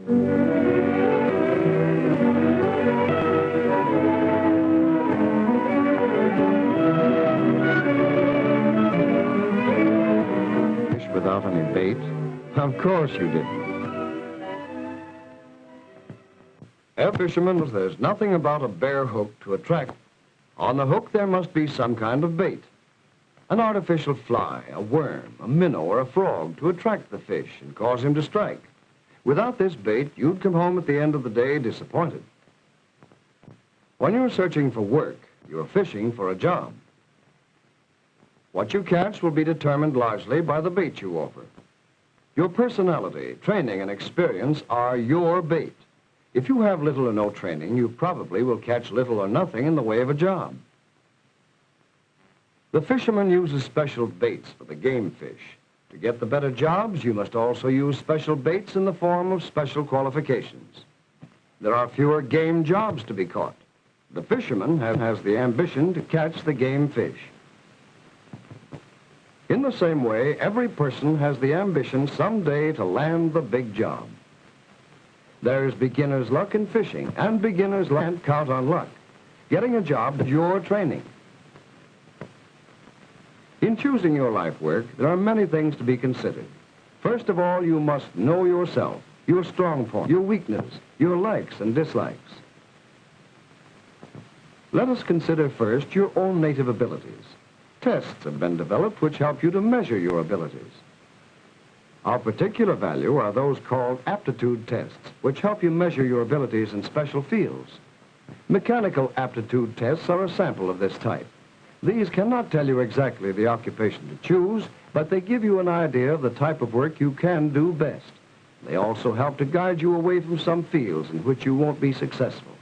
Fish without any bait? Of course you didn't. Every fisherman knows there's nothing about a bare hook to attract. On the hook there must be some kind of bait. An artificial fly, a worm, a minnow, or a frog to attract the fish and cause him to strike. Without this bait, you'd come home at the end of the day disappointed. When you're searching for work, you're fishing for a job. What you catch will be determined largely by the bait you offer. Your personality, training, and experience are your bait. If you have little or no training, you probably will catch little or nothing in the way of a job. The fisherman uses special baits for the game fish. To get the better jobs, you must also use special baits in the form of special qualifications. There are fewer game jobs to be caught. The fisherman has the ambition to catch the game fish. In the same way, every person has the ambition someday to land the big job. There's beginner's luck in fishing, and beginner's luck can't count on luck. Getting a job is your training. In choosing your life work, there are many things to be considered. First of all, you must know yourself, your strong points, your weaknesses, your likes and dislikes. Let us consider first your own native abilities. Tests have been developed which help you to measure your abilities. Our particular value are those called aptitude tests, which help you measure your abilities in special fields. Mechanical aptitude tests are a sample of this type. These cannot tell you exactly the occupation to choose, but they give you an idea of the type of work you can do best. They also help to guide you away from some fields in which you won't be successful.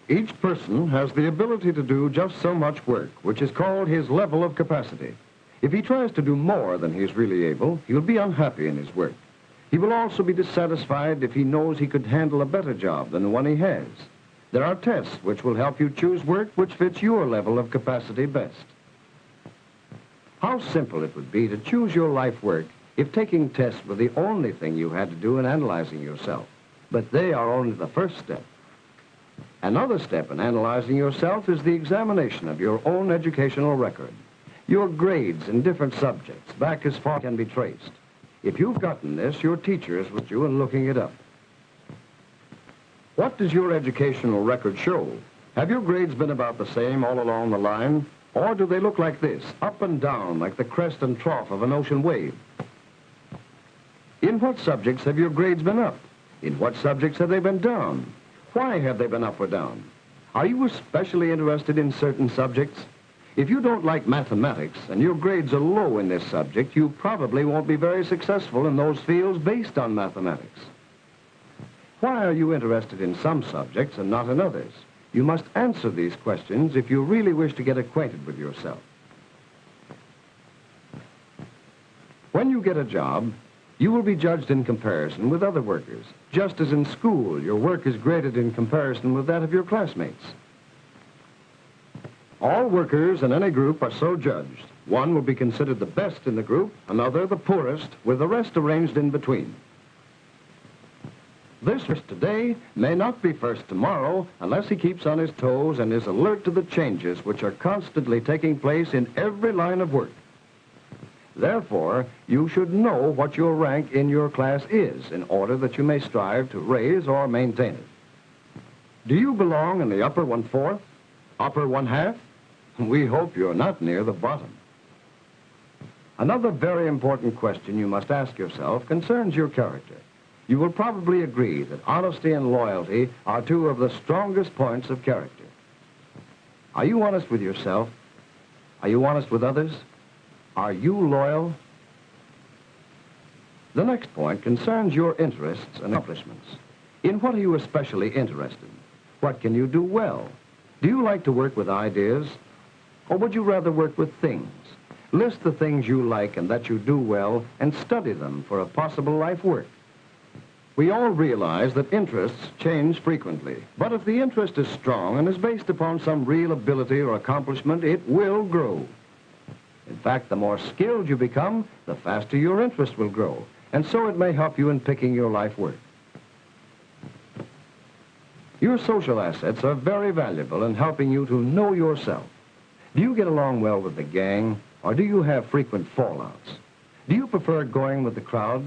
Each person has the ability to do just so much work, which is called his level of capacity. If he tries to do more than he's really able, he'll be unhappy in his work. He will also be dissatisfied if he knows he could handle a better job than the one he has. There are tests which will help you choose work which fits your level of capacity best. How simple it would be to choose your life work if taking tests were the only thing you had to do in analyzing yourself. But they are only the first step. Another step in analyzing yourself is the examination of your own educational record. Your grades in different subjects, back as far as can be traced. If you've gotten this, your teacher is with you in looking it up. What does your educational record show? Have your grades been about the same all along the line? Or do they look like this, up and down, like the crest and trough of an ocean wave? In what subjects have your grades been up? In what subjects have they been down? Why have they been up or down? Are you especially interested in certain subjects? If you don't like mathematics and your grades are low in this subject, you probably won't be very successful in those fields based on mathematics. Why are you interested in some subjects and not in others? You must answer these questions if you really wish to get acquainted with yourself. When you get a job, you will be judged in comparison with other workers. Just as in school, your work is graded in comparison with that of your classmates. All workers in any group are so judged. One will be considered the best in the group, another the poorest, with the rest arranged in between. This first today may not be first tomorrow unless he keeps on his toes and is alert to the changes which are constantly taking place in every line of work. Therefore, you should know what your rank in your class is in order that you may strive to raise or maintain it. Do you belong in the upper 1/4, upper 1/2? We hope you're not near the bottom. Another very important question you must ask yourself concerns your character. You will probably agree that honesty and loyalty are two of the strongest points of character. Are you honest with yourself? Are you honest with others? Are you loyal? The next point concerns your interests and accomplishments. In what are you especially interested? What can you do well? Do you like to work with ideas? Or would you rather work with things? List the things you like and that you do well and study them for a possible life work. We all realize that interests change frequently, but if the interest is strong and is based upon some real ability or accomplishment, it will grow. In fact, the more skilled you become, the faster your interest will grow. and so it may help you in picking your life work. Your social assets are very valuable in helping you to know yourself. Do you get along well with the gang, or do you have frequent fallouts? Do you prefer going with the crowd?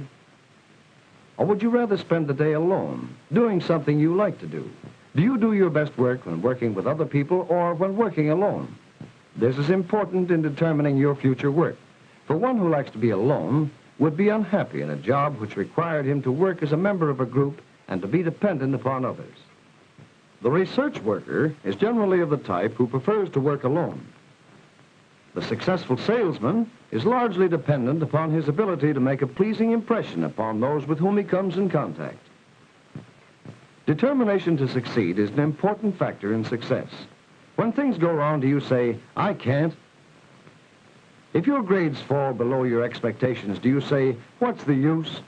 Or would you rather spend the day alone, doing something you like to do? Do you do your best work when working with other people or when working alone? This is important in determining your future work. For one who likes to be alone would be unhappy in a job which required him to work as a member of a group and to be dependent upon others. The research worker is generally of the type who prefers to work alone. The successful salesman is largely dependent upon his ability to make a pleasing impression upon those with whom he comes in contact. Determination to succeed is an important factor in success. When things go wrong, do you say, "I can't"? If your grades fall below your expectations, do you say, "What's the use"?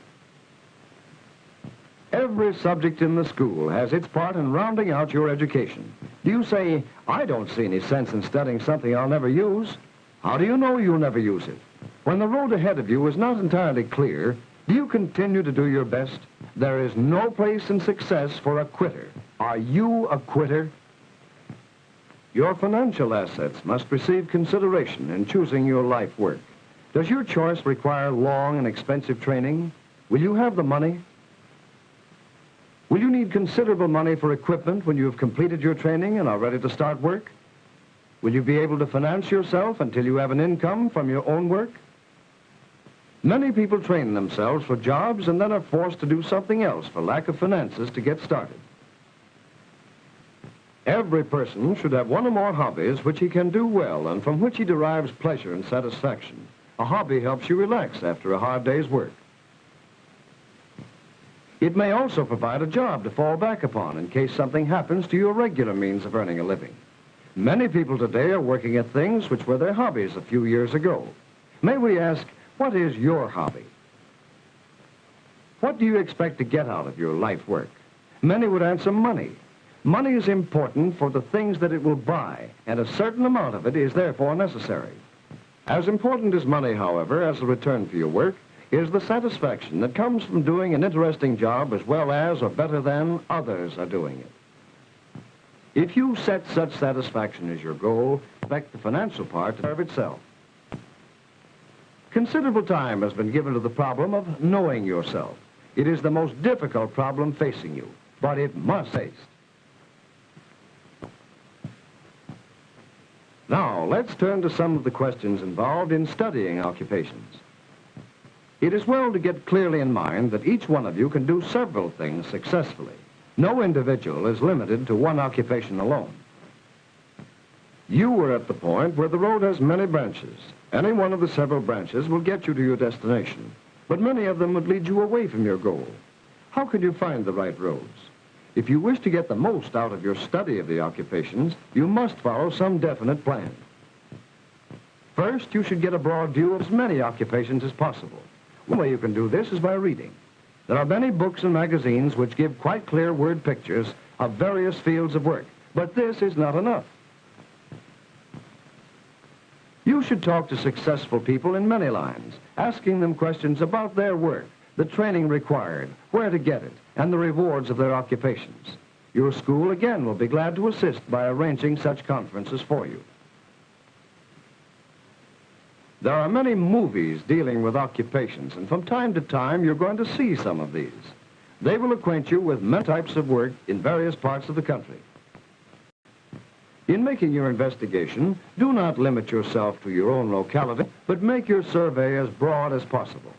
Every subject in the school has its part in rounding out your education. Do you say, "I don't see any sense in studying something I'll never use"? How do you know you'll never use it? When the road ahead of you is not entirely clear, do you continue to do your best? There is no place in success for a quitter. Are you a quitter? Your financial assets must receive consideration in choosing your life work. Does your choice require long and expensive training? Will you have the money? Will you need considerable money for equipment when you have completed your training and are ready to start work? Will you be able to finance yourself until you have an income from your own work? Many people train themselves for jobs and then are forced to do something else for lack of finances to get started. Every person should have one or more hobbies which he can do well and from which he derives pleasure and satisfaction. A hobby helps you relax after a hard day's work. It may also provide a job to fall back upon in case something happens to your regular means of earning a living. Many people today are working at things which were their hobbies a few years ago. May we ask, what is your hobby? What do you expect to get out of your life work? Many would answer money. Money is important for the things that it will buy, and a certain amount of it is therefore necessary. As important as money, however, as a return for your work, is the satisfaction that comes from doing an interesting job as well as or better than others are doing it. If you set such satisfaction as your goal, expect the financial part to serve itself. Considerable time has been given to the problem of knowing yourself. It is the most difficult problem facing you, but it must be faced. Now, let's turn to some of the questions involved in studying occupations. It is well to get clearly in mind that each one of you can do several things successfully. No individual is limited to one occupation alone. You are at the point where the road has many branches. Any one of the several branches will get you to your destination, but many of them would lead you away from your goal. How can you find the right roads? If you wish to get the most out of your study of the occupations, you must follow some definite plan. First, you should get a broad view of as many occupations as possible. One way you can do this is by reading. There are many books and magazines which give quite clear word pictures of various fields of work, but this is not enough. You should talk to successful people in many lines, asking them questions about their work, the training required, where to get it, and the rewards of their occupations. Your school, again, will be glad to assist by arranging such conferences for you. There are many movies dealing with occupations, and from time to time you're going to see some of these. They will acquaint you with many types of work in various parts of the country. In making your investigation, do not limit yourself to your own locality, but make your survey as broad as possible.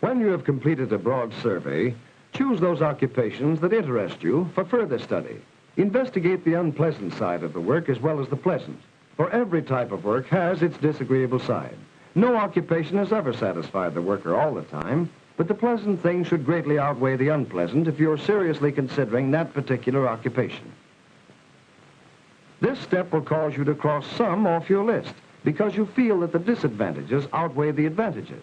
When you have completed a broad survey, choose those occupations that interest you for further study. Investigate the unpleasant side of the work as well as the pleasant. For every type of work has its disagreeable side. No occupation has ever satisfied the worker all the time, but the pleasant things should greatly outweigh the unpleasant if you're seriously considering that particular occupation. This step will cause you to cross some off your list because you feel that the disadvantages outweigh the advantages.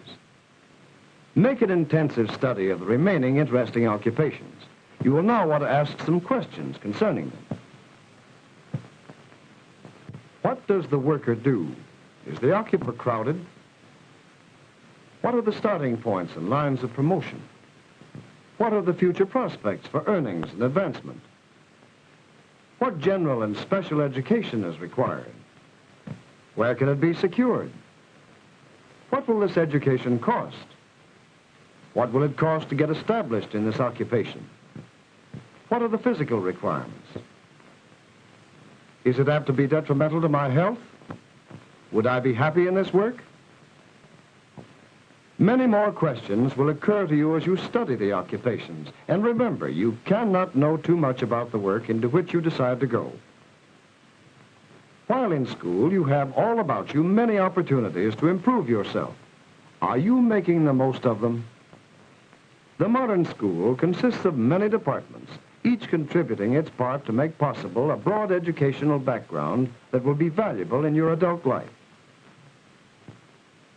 Make an intensive study of the remaining interesting occupations. You will now want to ask some questions concerning them. What does the worker do? Is the occupant crowded? What are the starting points and lines of promotion? What are the future prospects for earnings and advancement? What general and special education is required? Where can it be secured? What will this education cost? What will it cost to get established in this occupation? What are the physical requirements? Is it apt to be detrimental to my health? Would I be happy in this work? Many more questions will occur to you as you study the occupations. And remember, you cannot know too much about the work into which you decide to go. While in school, you have all about you many opportunities to improve yourself. Are you making the most of them? The modern school consists of many departments, each contributing its part to make possible a broad educational background that will be valuable in your adult life.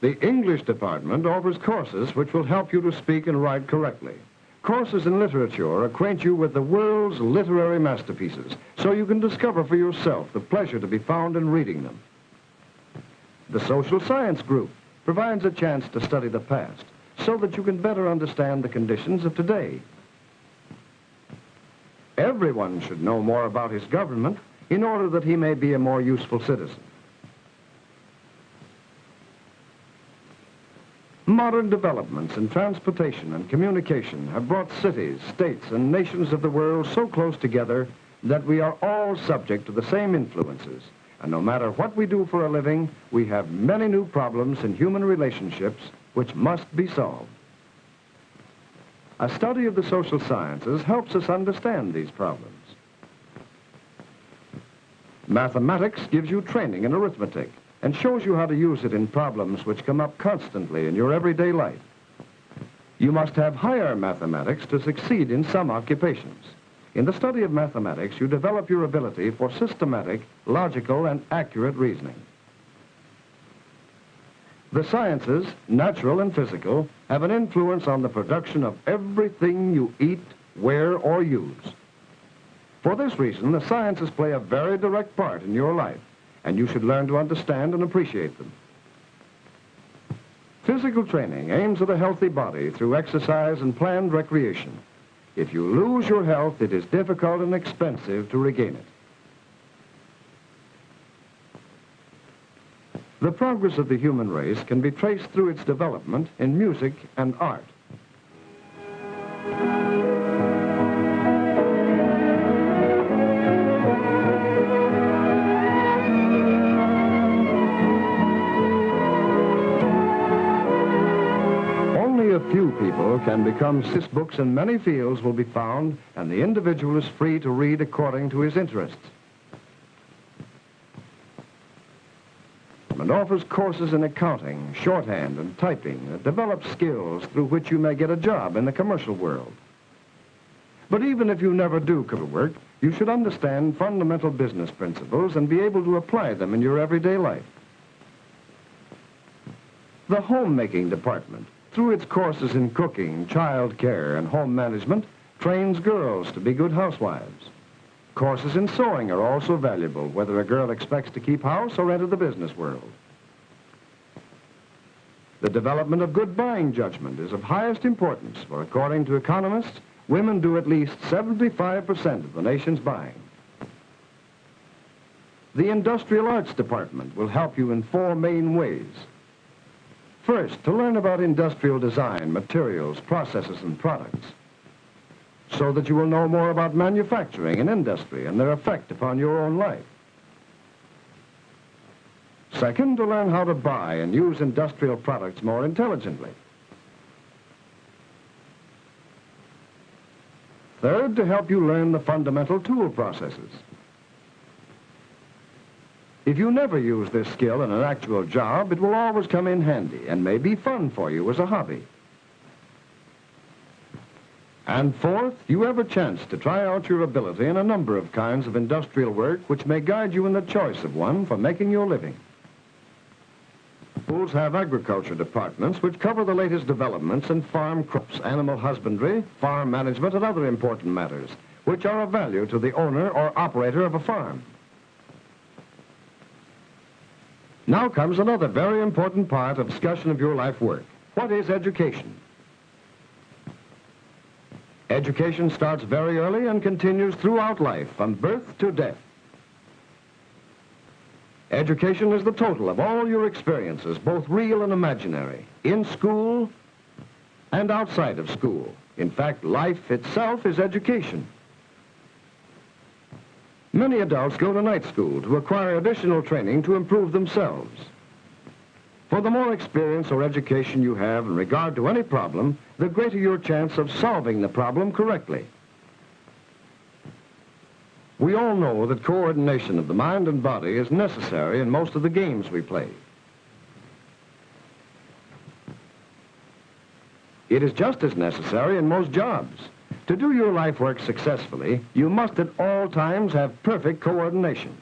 The English department offers courses which will help you to speak and write correctly. Courses in literature acquaint you with the world's literary masterpieces, so you can discover for yourself the pleasure to be found in reading them. The social science group provides a chance to study the past, so that you can better understand the conditions of today. Everyone should know more about his government in order that he may be a more useful citizen. Modern developments in transportation and communication have brought cities, states, and nations of the world so close together that we are all subject to the same influences. And no matter what we do for a living, we have many new problems in human relationships which must be solved. A study of the social sciences helps us understand these problems. Mathematics gives you training in arithmetic and shows you how to use it in problems which come up constantly in your everyday life. You must have higher mathematics to succeed in some occupations. In the study of mathematics, you develop your ability for systematic, logical, and accurate reasoning. The sciences, natural and physical, have an influence on the production of everything you eat, wear, or use. For this reason, the sciences play a very direct part in your life, and you should learn to understand and appreciate them. Physical training aims at a healthy body through exercise and planned recreation. If you lose your health, it is difficult and expensive to regain it. The progress of the human race can be traced through its development in music and art. Only a few people can become books in many fields will be found, and the individual is free to read according to his interests. And offers courses in accounting, shorthand, and typing that develop skills through which you may get a job in the commercial world. But even if you never do come to work, you should understand fundamental business principles and be able to apply them in your everyday life. The homemaking department, through its courses in cooking, child care, and home management, trains girls to be good housewives. Courses in sewing are also valuable, whether a girl expects to keep house or enter the business world. The development of good buying judgment is of highest importance, for according to economists, women do at least 75% of the nation's buying. The Industrial Arts Department will help you in 4 main ways. First, to learn about industrial design, materials, processes, and products, so that you will know more about manufacturing and industry and their effect upon your own life. Second, to learn how to buy and use industrial products more intelligently. Third, to help you learn the fundamental tool processes. If you never use this skill in an actual job, it will always come in handy and may be fun for you as a hobby. And fourth, you have a chance to try out your ability in a number of kinds of industrial work which may guide you in the choice of one for making your living. Schools have agriculture departments which cover the latest developments in farm crops, animal husbandry, farm management, and other important matters which are of value to the owner or operator of a farm. Now comes another very important part of discussion of your life work. What is education? Education starts very early and continues throughout life, from birth to death. Education is the total of all your experiences, both real and imaginary, in school and outside of school. In fact, life itself is education. Many adults go to night school to acquire additional training to improve themselves. For the more experience or education you have in regard to any problem, the greater your chance of solving the problem correctly. We all know that coordination of the mind and body is necessary in most of the games we play. It is just as necessary in most jobs. To do your life work successfully, you must at all times have perfect coordination.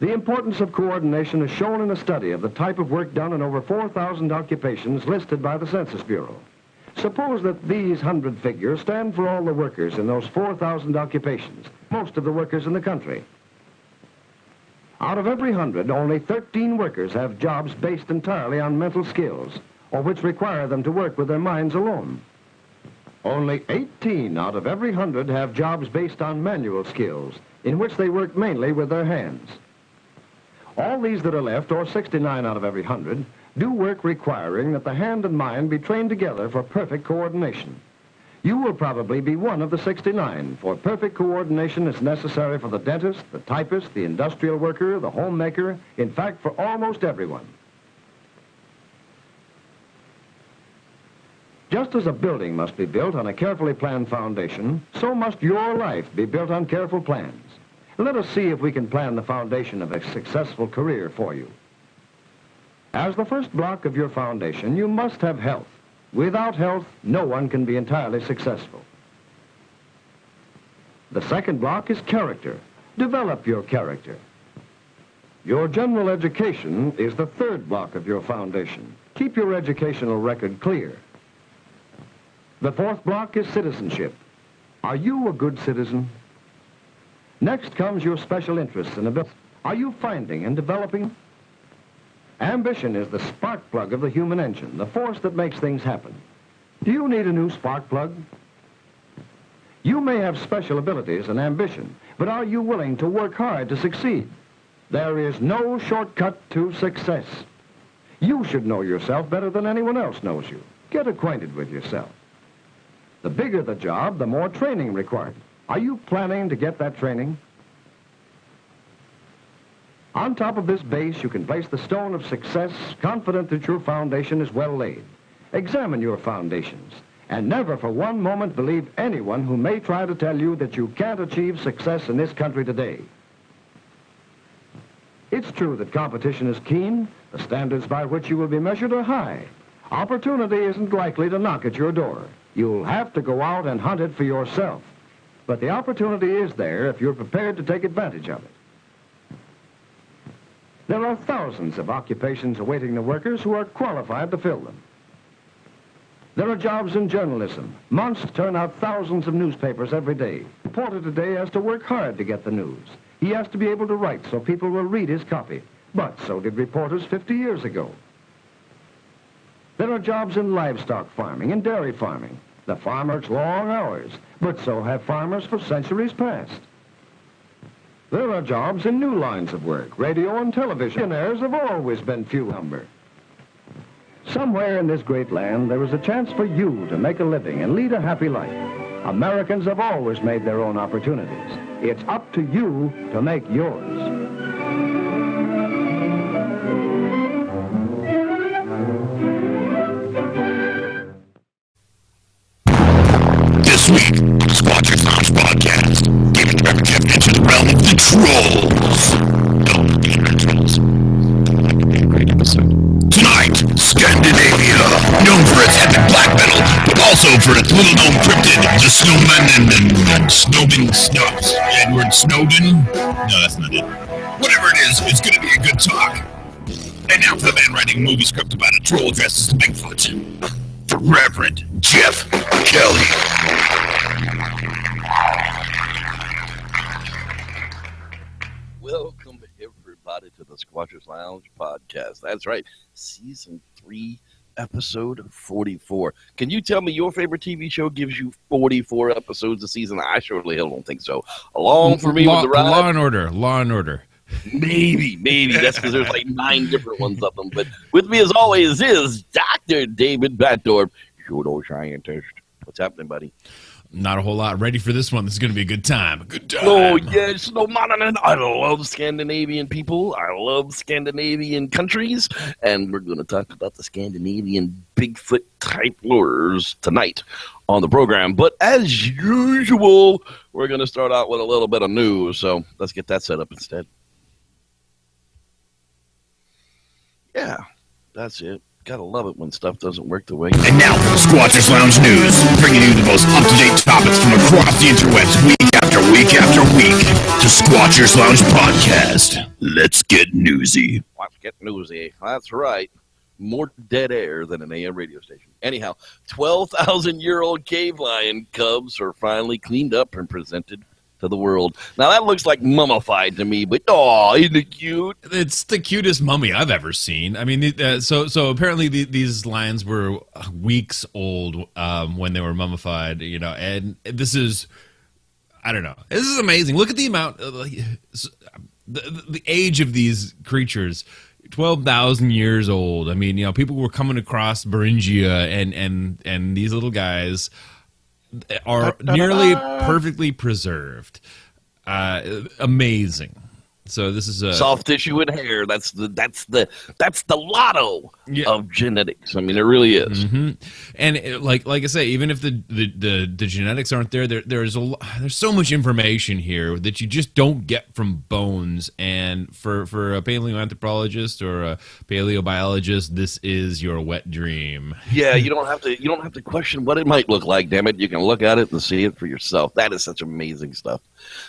The importance of coordination is shown in a study of the type of work done in over 4,000 occupations listed by the Census Bureau. Suppose that these 100 figures stand for all the workers in those 4,000 occupations, most of the workers in the country. Out of every 100, only 13 workers have jobs based entirely on mental skills, or which require them to work with their minds alone. Only 18 out of every 100 have jobs based on manual skills, in which they work mainly with their hands. All these that are left, or 69 out of every 100, do work requiring that the hand and mind be trained together for perfect coordination. You will probably be one of the 69, for perfect coordination is necessary for the dentist, the typist, the industrial worker, the homemaker, in fact, for almost everyone. Just as a building must be built on a carefully planned foundation, so must your life be built on careful plans. Let us see if we can plan the foundation of a successful career for you. As the first block of your foundation, you must have health. Without health, no one can be entirely successful. The second block is character. Develop your character. Your general education is the third block of your foundation. Keep your educational record clear. The fourth block is citizenship. Are you a good citizen? Next comes your special interests and abilities. Are you finding and developing? Ambition is the spark plug of the human engine, the force that makes things happen. Do you need a new spark plug? You may have special abilities and ambition, but are you willing to work hard to succeed? There is no shortcut to success. You should know yourself better than anyone else knows you. Get acquainted with yourself. The bigger the job, the more training required. Are you planning to get that training? On top of this base, you can place the stone of success, confident that your foundation is well laid. Examine your foundations, and never for one moment believe anyone who may try to tell you that you can't achieve success in this country today. It's true that competition is keen. The standards by which you will be measured are high. Opportunity isn't likely to knock at your door. You'll have to go out and hunt it for yourself. But the opportunity is there if you're prepared to take advantage of it. There are thousands of occupations awaiting the workers who are qualified to fill them. There are jobs in journalism. Months turn out thousands of newspapers every day. The reporter today has to work hard to get the news. He has to be able to write so people will read his copy. But so did reporters 50 years ago. There are jobs in livestock farming and dairy farming. The farmer works long hours, but so have farmers for centuries past. There are jobs in new lines of work. Radio and television. Millionaires have always been few in number. Somewhere in this great land, there is a chance for you to make a living and lead a happy life. Americans have always made their own opportunities. It's up to you to make yours. This week, Squatcher Sounds Podcast, giving Trevor Jeff into the realm of the trolls. No, the internet trolls. That could be a great episode. Tonight, Scandinavia, known for its epic black metal, but also for its little-known cryptid, the Snowman and Snowden Snuffs. Edward Snowden? No, that's not it. Whatever it is, it's gonna be a good talk. And now for the man writing a movie script about a troll dressed as Bigfoot. For Reverend Jeff Kelly. Welcome, everybody, to the the Squatchers Lounge podcast. That's right, Season 3, Episode 44. Can you tell me your favorite TV show gives you 44 episodes a season? I surely don't think so. Along for me with the ride. Law and Order. Maybe. That's because there's like 9 different ones of them. But with me, as always, is Dr. David Batdorf, pseudo scientist. What's happening, buddy? Not a whole lot. Ready for this one. This is going to be a good time. Oh, yes. No, I love Scandinavian people. I love Scandinavian countries. And we're going to talk about the Scandinavian Bigfoot-type lures tonight on the program. But as usual, we're going to start out with a little bit of news. So let's get that set up instead. Yeah, that's it. Gotta love it when stuff doesn't work the way. And now for the Squatchers Lounge News, bringing you the most up-to-date topics from across the interwebs week after week after week. The Squatchers Lounge Podcast. Let's get newsy. Let's get newsy. That's right. More dead air than an AM radio station. Anyhow, 12,000-year-old cave lion cubs are finally cleaned up and presented to the world. Now that looks like mummified to me, but isn't it cute? It's the cutest mummy I've ever seen. I mean, so apparently these lions were weeks old when they were mummified, and this is, I don't know, this is amazing. Look at the amount, the age of these creatures. 12,000 years old. I mean, people were coming across Beringia, and these little guys are nearly perfectly preserved. Amazing. So this is soft tissue and hair. That's the lotto of genetics. I mean, it really is. Mm-hmm. And like I say, even if the genetics aren't there, there's so much information here that you just don't get from bones. And for a paleoanthropologist or a paleobiologist, this is your wet dream. Yeah, you don't have to question what it might look like. Damn it, you can look at it and see it for yourself. That is such amazing stuff.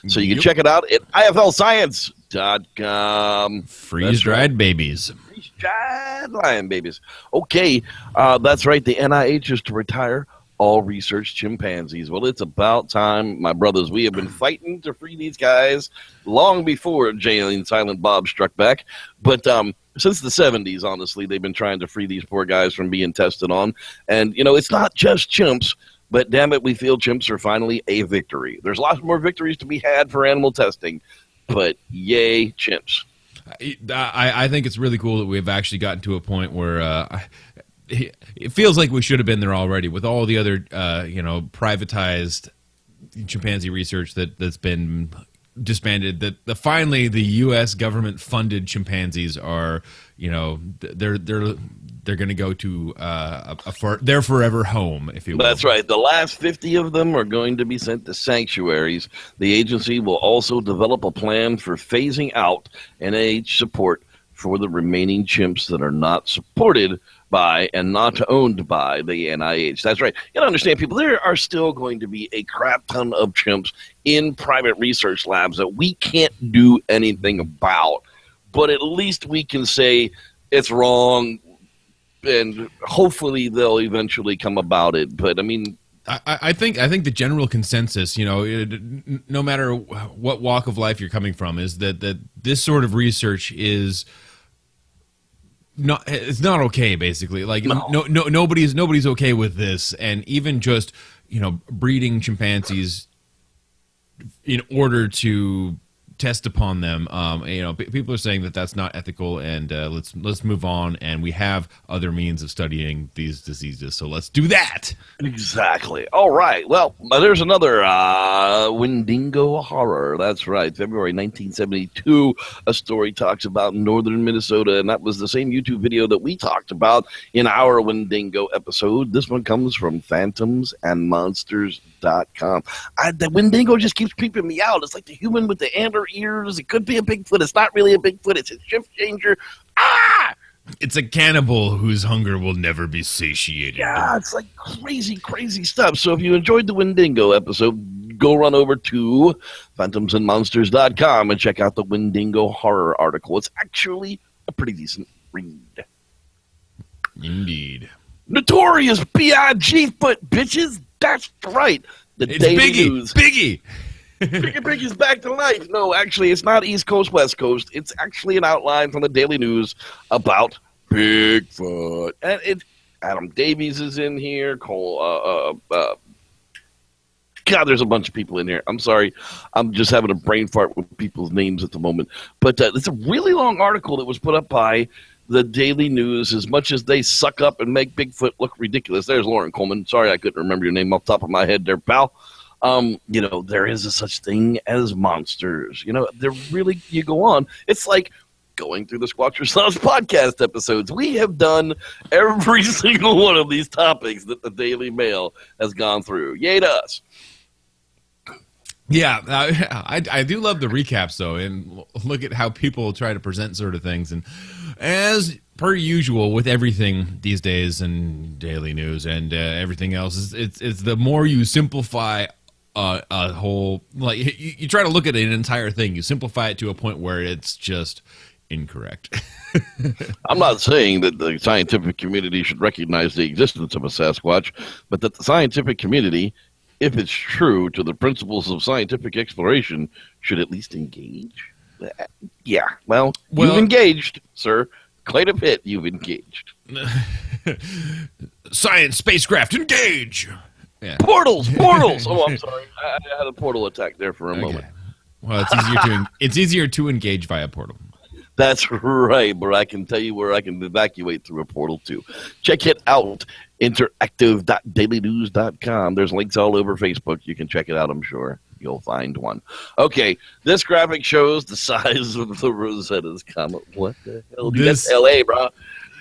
So you can check it out at IFLScience.com. Freeze-dried babies. Freeze-dried lion babies. Okay, that's right. The NIH is to retire all research chimpanzees. Well, it's about time, my brothers. We have been fighting to free these guys long before Jay and Silent Bob struck back. But since the 70s, honestly, they've been trying to free these poor guys from being tested on. And, it's not just chimps. But damn it, we feel chimps are finally a victory. There's lots more victories to be had for animal testing, but yay, chimps. I think it's really cool that we've actually gotten to a point where it feels like we should have been there already with all the other, privatized chimpanzee research that's been disbanded. That finally the U.S. government-funded chimpanzees are, they're going to go to their forever home, if you will. That's right. The last 50 of them are going to be sent to sanctuaries. The agency will also develop a plan for phasing out NIH support for the remaining chimps that are not supported by and not owned by the NIH. That's right. You gotta understand, people, there are still going to be a crap ton of chimps in private research labs that we can't do anything about. But at least we can say it's wrong, and hopefully they'll eventually come about it. But I mean, I think the general consensus, no matter what walk of life you're coming from, is that this sort of research is it's not okay. Basically, like nobody's okay with this, and even just breeding chimpanzees in order to test upon them. People are saying that that's not ethical, and let's move on. And we have other means of studying these diseases, so let's do that. Exactly. All right. Well, there's another Wendigo horror. That's right. February 1972, a story talks about northern Minnesota, and that was the same YouTube video that we talked about in our Wendigo episode. This one comes from phantomsandmonsters.com. The Wendigo just keeps creeping me out. It's like the human with the antler ears. It could be a Bigfoot. It's not really a Bigfoot. It's a shift changer. It's a cannibal whose hunger will never be satiated. Yeah, it's like crazy stuff. So if you enjoyed the Wendigo episode, go run over to phantomsandmonsters.com and check out the Wendigo horror article. It's actually a pretty decent read. Indeed. Notorious B.I.G. foot, bitches. That's right. The It's Daily Biggie. News. Biggie. Biggie is back to life. No, actually, it's not East Coast, West Coast. It's actually an outline from the Daily News about Bigfoot. And Adam Davies is in here. God, there's a bunch of people in here. I'm sorry. I'm just having a brain fart with people's names at the moment. But it's a really long article that was put up by the Daily News. As much as they suck up and make Bigfoot look ridiculous. There's Lauren Coleman. Sorry, I couldn't remember your name off the top of my head there, pal. There is a such thing as monsters. They're really, you go on. It's like going through the Squatcher Lounge podcast episodes. We have done every single one of these topics that the Daily Mail has gone through. Yay to us. Yeah, I do love the recaps, though, and look at how people try to present sort of things. And as per usual with everything these days and Daily News and everything else, it's the more you simplify a whole, like you try to look at an entire thing, you simplify it to a point where it's just incorrect. I'm not saying that the scientific community should recognize the existence of a Sasquatch, but that the scientific community, if it's true to the principles of scientific exploration, should at least engage. Yeah, well, you've engaged, sir. Quite a bit you've engaged. Science spacecraft, engage! Yeah. Portals! Oh, I'm sorry. I had a portal attack there for a moment. Well, it's easier to engage via portal. That's right, but I can tell you where I can evacuate through a portal, too. Check it out, interactive.dailynews.com. There's links all over Facebook. You can check it out, I'm sure. You'll find one. Okay, this graphic shows the size of the Rosetta's Comet. What the hell? That's L.A., bro.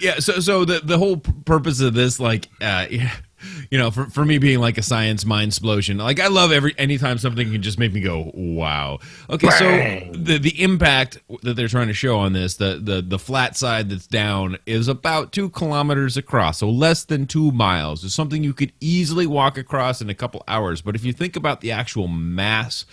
Yeah, so the whole purpose of this, like, for me being like a science mind explosion, like I love anytime something can just make me go, wow. Okay, so the impact that they're trying to show on this, the flat side that's down is about 2 kilometers across, so less than 2 miles. It's something you could easily walk across in a couple hours. But if you think about the actual mass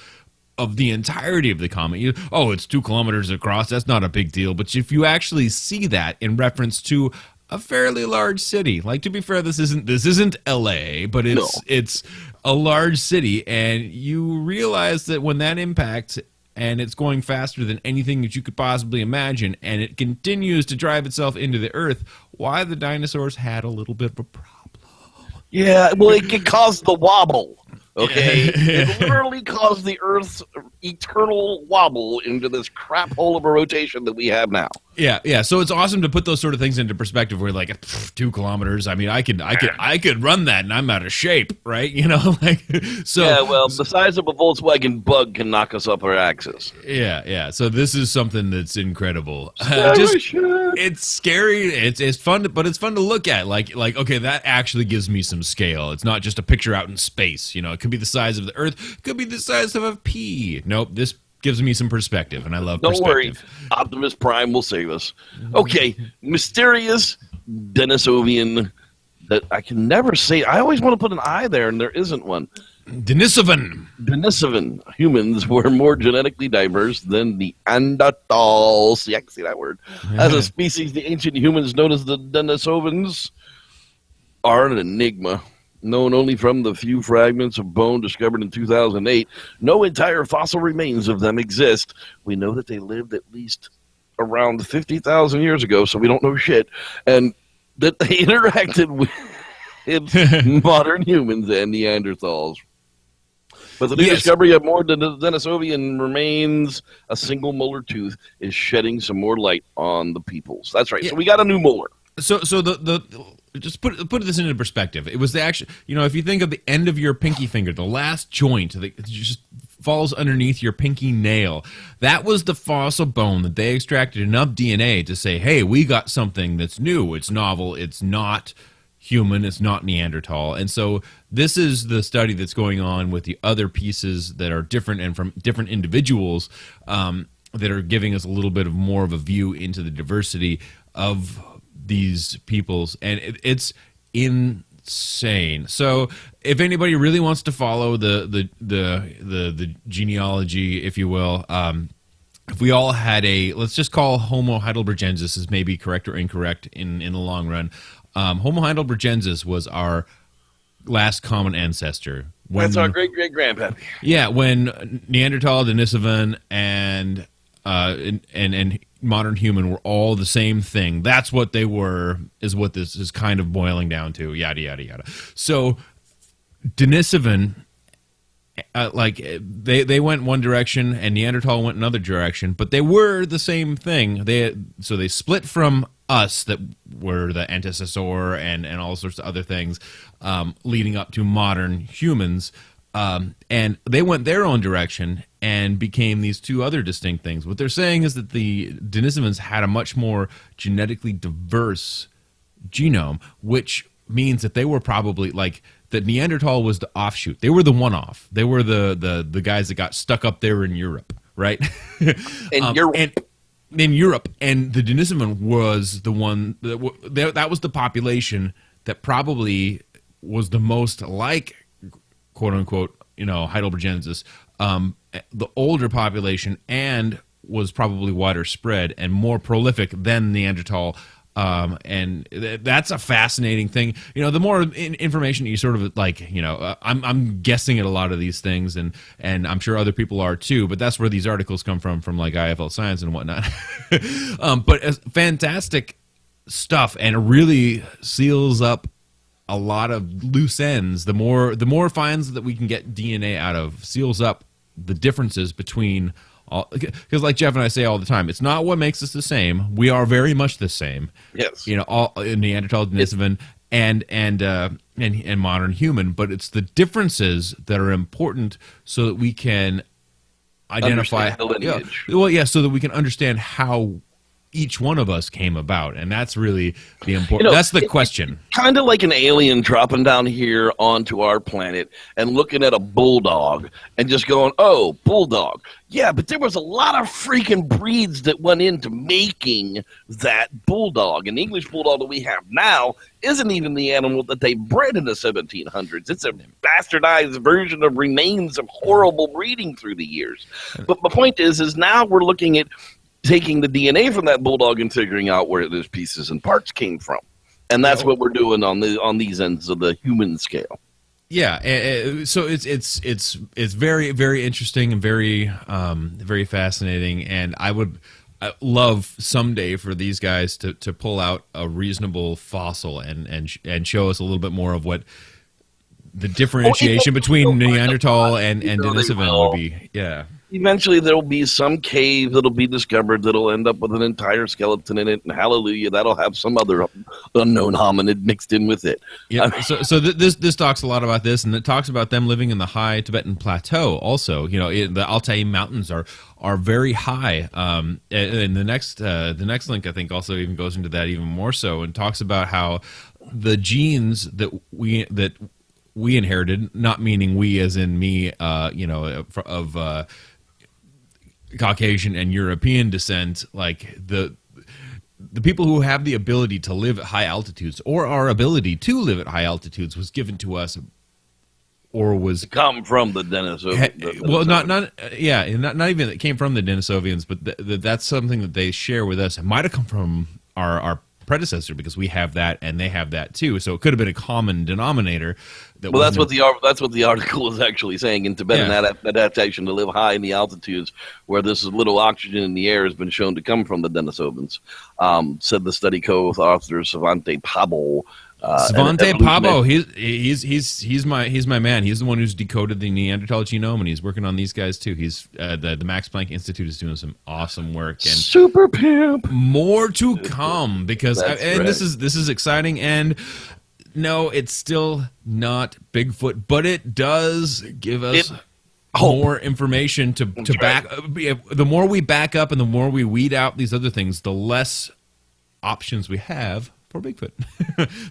of the entirety of the comet, it's 2 kilometers across, that's not a big deal. But if you actually see that in reference to a fairly large city, like, to be fair, this isn't LA, but it's a large city, and you realize that when that impacts and it's going faster than anything that you could possibly imagine, and it continues to drive itself into the earth, why the dinosaurs had a little bit of a problem. Yeah, well, it can cause the wobble. Okay, it literally caused the Earth's eternal wobble into this crap hole of a rotation that we have now. Yeah. So it's awesome to put those sort of things into perspective. Where like 2 kilometers. I mean, I could run that, and I'm out of shape, right? So. Yeah, well, the size of a Volkswagen Bug can knock us off our axis. Yeah. So this is something that's incredible. It's scary. It's fun, but it's fun to look at. Like okay, that actually gives me some scale. It's not just a picture out in space. It could be the size of the Earth. It could be the size of a pea. Nope, this gives me some perspective, and I love perspective. Don't worry, Optimus Prime will save us. Okay, mysterious Denisovian that I can never say. I always want to put an I there, and there isn't one. Denisovan humans were more genetically diverse than Neanderthals. Yeah, I can say that word. As a species, the ancient humans known as the Denisovans are an enigma. Known only from the few fragments of bone discovered in 2008, no entire fossil remains of them exist. We know that they lived at least around 50,000 years ago, so we don't know shit, and that they interacted with modern humans and Neanderthals. But the new discovery of more Denisovian remains, a single molar tooth, is shedding some more light on the peoples. That's right. Yeah. So we got a new molar. So just put this into perspective. It was the actual, if you think of the end of your pinky finger, the last joint that just falls underneath your pinky nail, that was the fossil bone that they extracted enough DNA to say, hey, we got something that's new, it's novel, it's not human, it's not Neanderthal. And so this is the study that's going on with the other pieces that are different and from different individuals that are giving us a little bit of more of a view into the diversity of these peoples, and it's insane. So if anybody really wants to follow the genealogy, if you will, if we all had let's just call Homo heidelbergensis as maybe correct or incorrect in the long run. Homo heidelbergensis was our last common ancestor. That's our great-great-grandpappy. Yeah, when Neanderthal, Denisovan, and modern human were all the same thing. That's what they were, is what this is kind of boiling down to, yada, yada, yada. So Denisovan, they went one direction and Neanderthal went another direction, but they were the same thing. They split from us, that were the antecessor and all sorts of other things, leading up to modern humans. And they went their own direction and became these two other distinct things. What they're saying is that the Denisovans had a much more genetically diverse genome, which means that they were probably that Neanderthal was the offshoot. They were the one-off. They were the guys that got stuck up there in Europe, right? In Europe, and the Denisovan was the one that was the population that probably was the most like, quote unquote, Heidelbergensis, the older population, and was probably wider spread and more prolific than Neanderthal. And that's a fascinating thing. The more information you sort of I'm guessing at a lot of these things, and I'm sure other people are too, but that's where these articles come from like IFL Science and whatnot. But it's fantastic stuff, and it really seals up a lot of loose ends. The more finds that we can get DNA out of seals up the differences between, because like Jeff and I say all the time, it's not what makes us the same. We are very much the same. Yes. All Neanderthal, Denisovan, and modern human, but it's the differences that are important so that we can identify the lineage. So that we can understand how each one of us came about, and that's really the important. That's the question. Kind of like an alien dropping down here onto our planet and looking at a bulldog and just going, "Oh, bulldog." Yeah, but there was a lot of freaking breeds that went into making that bulldog. And the English bulldog that we have now isn't even the animal that they bred in the 1700s. It's a bastardized version of remains of horrible breeding through the years. But my point is now we're looking at taking the DNA from that bulldog and figuring out where those pieces and parts came from, and that's what we're doing on these ends of the human scale. Yeah, so it's very, very interesting and very very fascinating, and I would love someday for these guys to pull out a reasonable fossil and show us a little bit more of what the differentiation between Neanderthal and Denisovan would be. Yeah. Eventually, there will be some cave that'll be discovered that'll end up with an entire skeleton in it, and hallelujah, that'll have some other unknown hominid mixed in with it. Yeah. So this talks a lot about this, and it talks about them living in the high Tibetan Plateau. Also, the Altai Mountains are very high. And the next link, I think, also even goes into that even more so, and talks about how the genes that we inherited, not meaning we as in me, of Caucasian and European descent, like the people who have the ability to live at high altitudes, or our ability to live at high altitudes, was given to us, or was come from the Denisovians. Well, not even it came from the Denisovians, but that's something that they share with us. It might have come from our predecessor, because we have that and they have that too. So it could have been a common denominator. That's what the article is actually saying. In Tibetan adaptation to live high in the altitudes, where this little oxygen in the air has been shown to come from the Denisovans, said the study co-author Svante Pabo. Svante Pabo, he's my man. He's the one who's decoded the Neanderthal genome, and he's working on these guys too. He's the Max Planck Institute is doing some awesome work, and super pimp. More to come, because this is exciting. And no, it's still not Bigfoot, but it does give us more information to back. The more we back up and the more we weed out these other things, the less options we have for Bigfoot.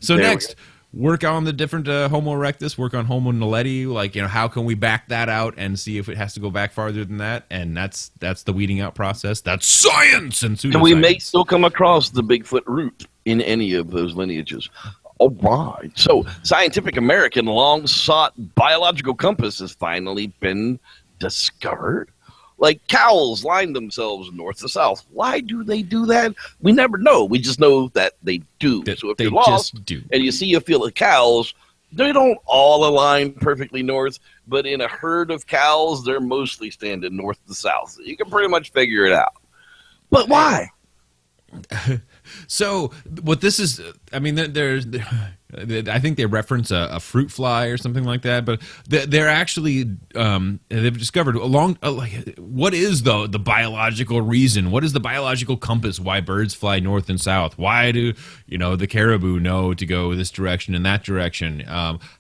So next, work on the different Homo erectus, work on Homo naledi. How can we back that out and see if it has to go back farther than that? And that's the weeding out process. That's science and pseudoscience. And we may still come across the Bigfoot root in any of those lineages. All right. So, Scientific American long-sought biological compass has finally been discovered. Like cows line themselves north to south. Why do they do that? We never know. We just know that they do. So if you're lost and you see a field of cows, They don't all align perfectly north, but in a herd of cows, they're mostly standing north to south. You can pretty much figure it out. But why? So what this is, I mean, I think they reference a fruit fly or something like that, but they're actually they've discovered what is the biological reason? What is the biological compass why birds fly north and south? Why do the caribou know to go this direction and that direction?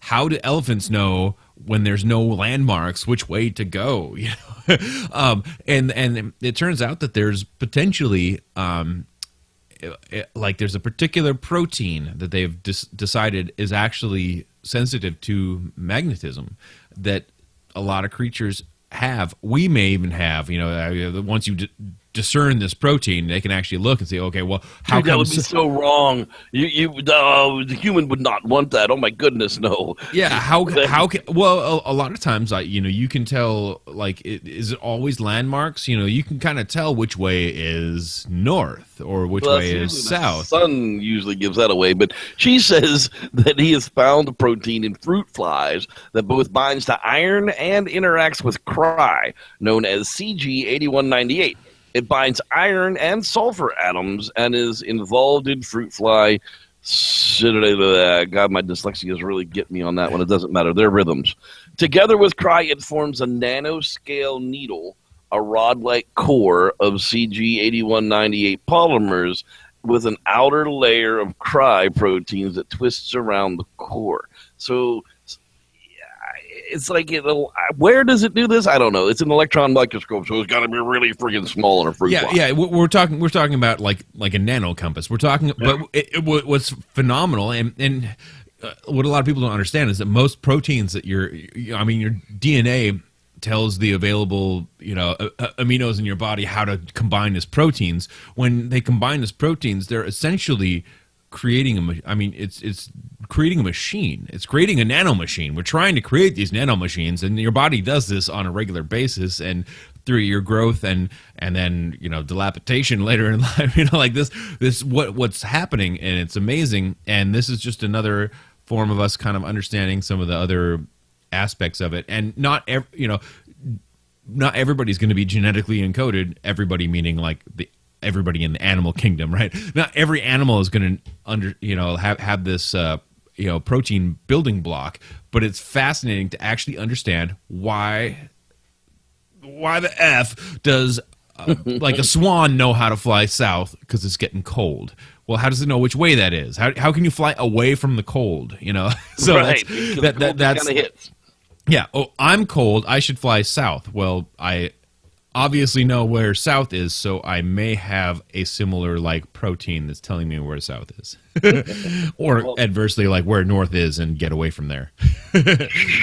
How do elephants know when there's no landmarks which way to go? And it turns out that there's potentially there's a particular protein that they've decided is actually sensitive to magnetism that a lot of creatures have. We may even have, once you discern this protein, they can actually look and say, okay, well, how that would be so wrong. The human would not want that. Oh my goodness, no. Yeah, how can, well, a lot of times, you can tell, is it always landmarks? You can kind of tell which way is north or which way is south. The sun usually gives that away, but she says that he has found a protein in fruit flies that both binds to iron and interacts with cry, known as CG8198. It binds iron and sulfur atoms and is involved in fruit fly. God, my dyslexia is really getting me on that one. It doesn't matter. They're rhythms. Together with cry, it forms a nanoscale needle, a rod-like core of CG8198 polymers with an outer layer of cry proteins that twists around the core. So it's like, where does it do this? I don't know. It's an electron microscope, so it's got to be really freaking small in a fruit fly. Yeah. We're talking about like a nano compass. We're talking, but what's phenomenal and what a lot of people don't understand is that most proteins that your DNA tells the available aminos in your body how to combine as proteins. When they combine as proteins, they're essentially creating it's creating a machine. It's creating a nano machine. We're trying to create these nano machines, and your body does this on a regular basis, and through your growth and then dilapidation later in life, this what's happening, and it's amazing. And this is just another form of us kind of understanding some of the other aspects of it. And not everybody's going to be genetically encoded. Everybody meaning everybody in the animal kingdom, right? Not every animal is going to have this protein building block, but it's fascinating to actually understand why the F does a swan know how to fly south because it's getting cold. Well, how does it know which way that is? How can you fly away from the cold? So right. that's kind of hits. Yeah. Oh, I'm cold. I should fly south. Well, I obviously know where south is, so I may have a similar protein that's telling me where south is. Or adversely where north is and get away from there.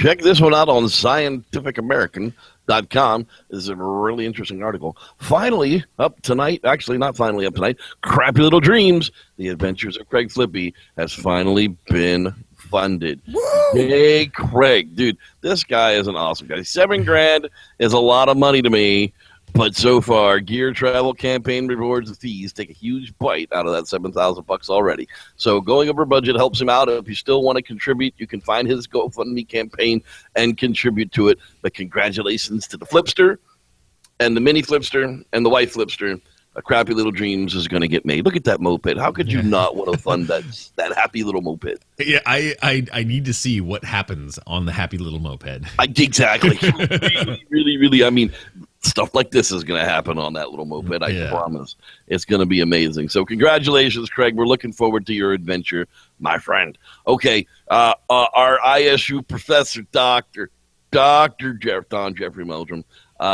Check this one out on scientificamerican.com. This is a really interesting article. Finally up tonight, actually not finally up tonight, Crappy Little Dreams, The Adventures of Craig Flippy has finally been funded. Woo! Hey, Craig, dude, this guy is an awesome guy. $7,000 is a lot of money to me, but so far, gear, travel, campaign rewards, and fees take a huge bite out of that $7,000 already. So going over budget helps him out. If you still want to contribute, you can find his GoFundMe campaign and contribute to it. But congratulations to the Flipster and the mini Flipster and the white Flipster. A Crappy Little Dreams is going to get made. Look at that moped. How could you not want to fund that happy little moped? Yeah, I need to see what happens on the happy little moped. Exactly. really. I mean, stuff like this is going to happen on that little moped. I promise. It's going to be amazing. So congratulations, Craig. We're looking forward to your adventure, my friend. Okay, our ISU professor, Dr. Don Jeffrey Meldrum.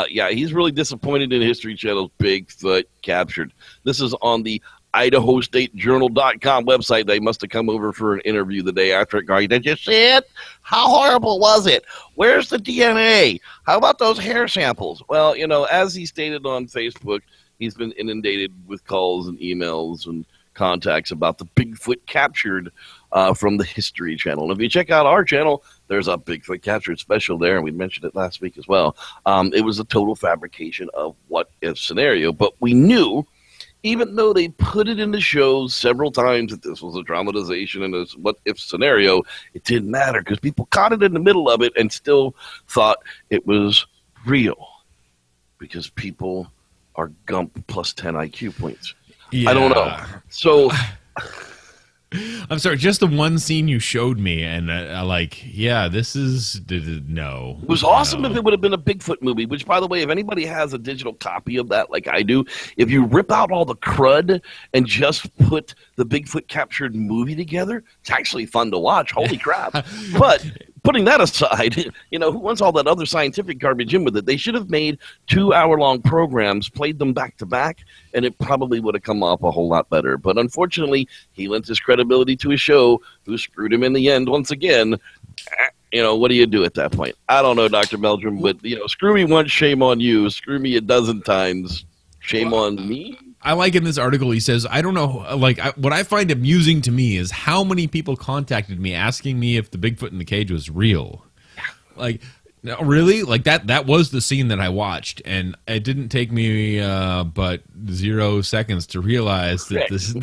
He's really disappointed in History Channel's Bigfoot Captured. This is on the IdahoStateJournal.com website. They must have come over for an interview the day after it. Going, did you see it? How horrible was it? Where's the DNA? How about those hair samples? Well, as he stated on Facebook, he's been inundated with calls and emails and contacts about the Bigfoot Captured from the History Channel. And if you check out our channel, there's a Bigfoot Captured special there, and we mentioned it last week as well. It was a total fabrication of what-if scenario, but we knew even though they put it in the show several times that this was a dramatization and a what-if scenario, it didn't matter because people caught it in the middle of it and still thought it was real because people are Gump plus 10 IQ points. Yeah. I don't know. So... I'm sorry, just the one scene you showed me, and this is no. It was awesome if it would have been a Bigfoot movie, which, by the way, if anybody has a digital copy of that like I do, if you rip out all the crud and just put the Bigfoot captured movie together, it's actually fun to watch. Holy crap. But putting that aside, who wants all that other scientific garbage in with it? They should have made 2-hour-long programs, played them back to back, and it probably would have come off a whole lot better. But unfortunately, he lent his credibility to his show, who screwed him in the end once again. What do you do at that point? I don't know, Dr. Meldrum, but, screw me once, shame on you. Screw me a dozen times, shame on me. I like in this article, he says, I don't know, what I find amusing to me is how many people contacted me asking me if the Bigfoot in the cage was real. No, really? That was the scene that I watched, and it didn't take me but 0 seconds to realize that this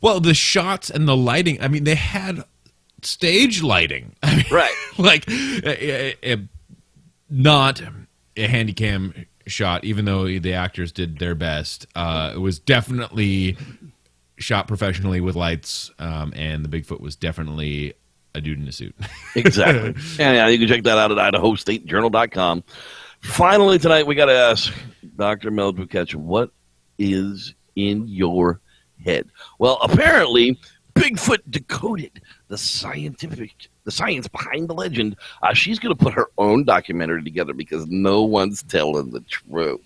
well, the shots and the lighting, I mean, they had stage lighting. I mean, right. Not a handycam shot, even though the actors did their best. It was definitely shot professionally with lights, and the Bigfoot was definitely a dude in a suit. Exactly. And you can check that out at IdahoStateJournal.com. Finally, tonight, we got to ask Dr. Meldrum Ketchum, what is in your head? Well, apparently, Bigfoot Decoded, the science behind the legend. She's going to put her own documentary together because no one's telling the truth.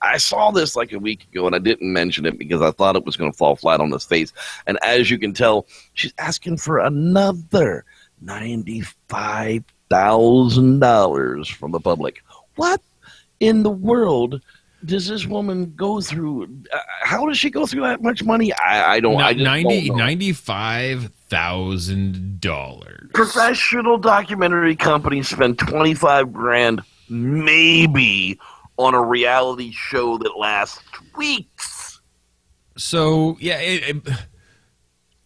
I saw this like a week ago, and I didn't mention it because I thought it was going to fall flat on its face. And as you can tell, she's asking for another $95,000 from the public. What in the world does this woman go through? How does she go through that much money? I don't. I just don't know. $95,000. Professional documentary companies spend $25,000 maybe on a reality show that lasts weeks. So yeah,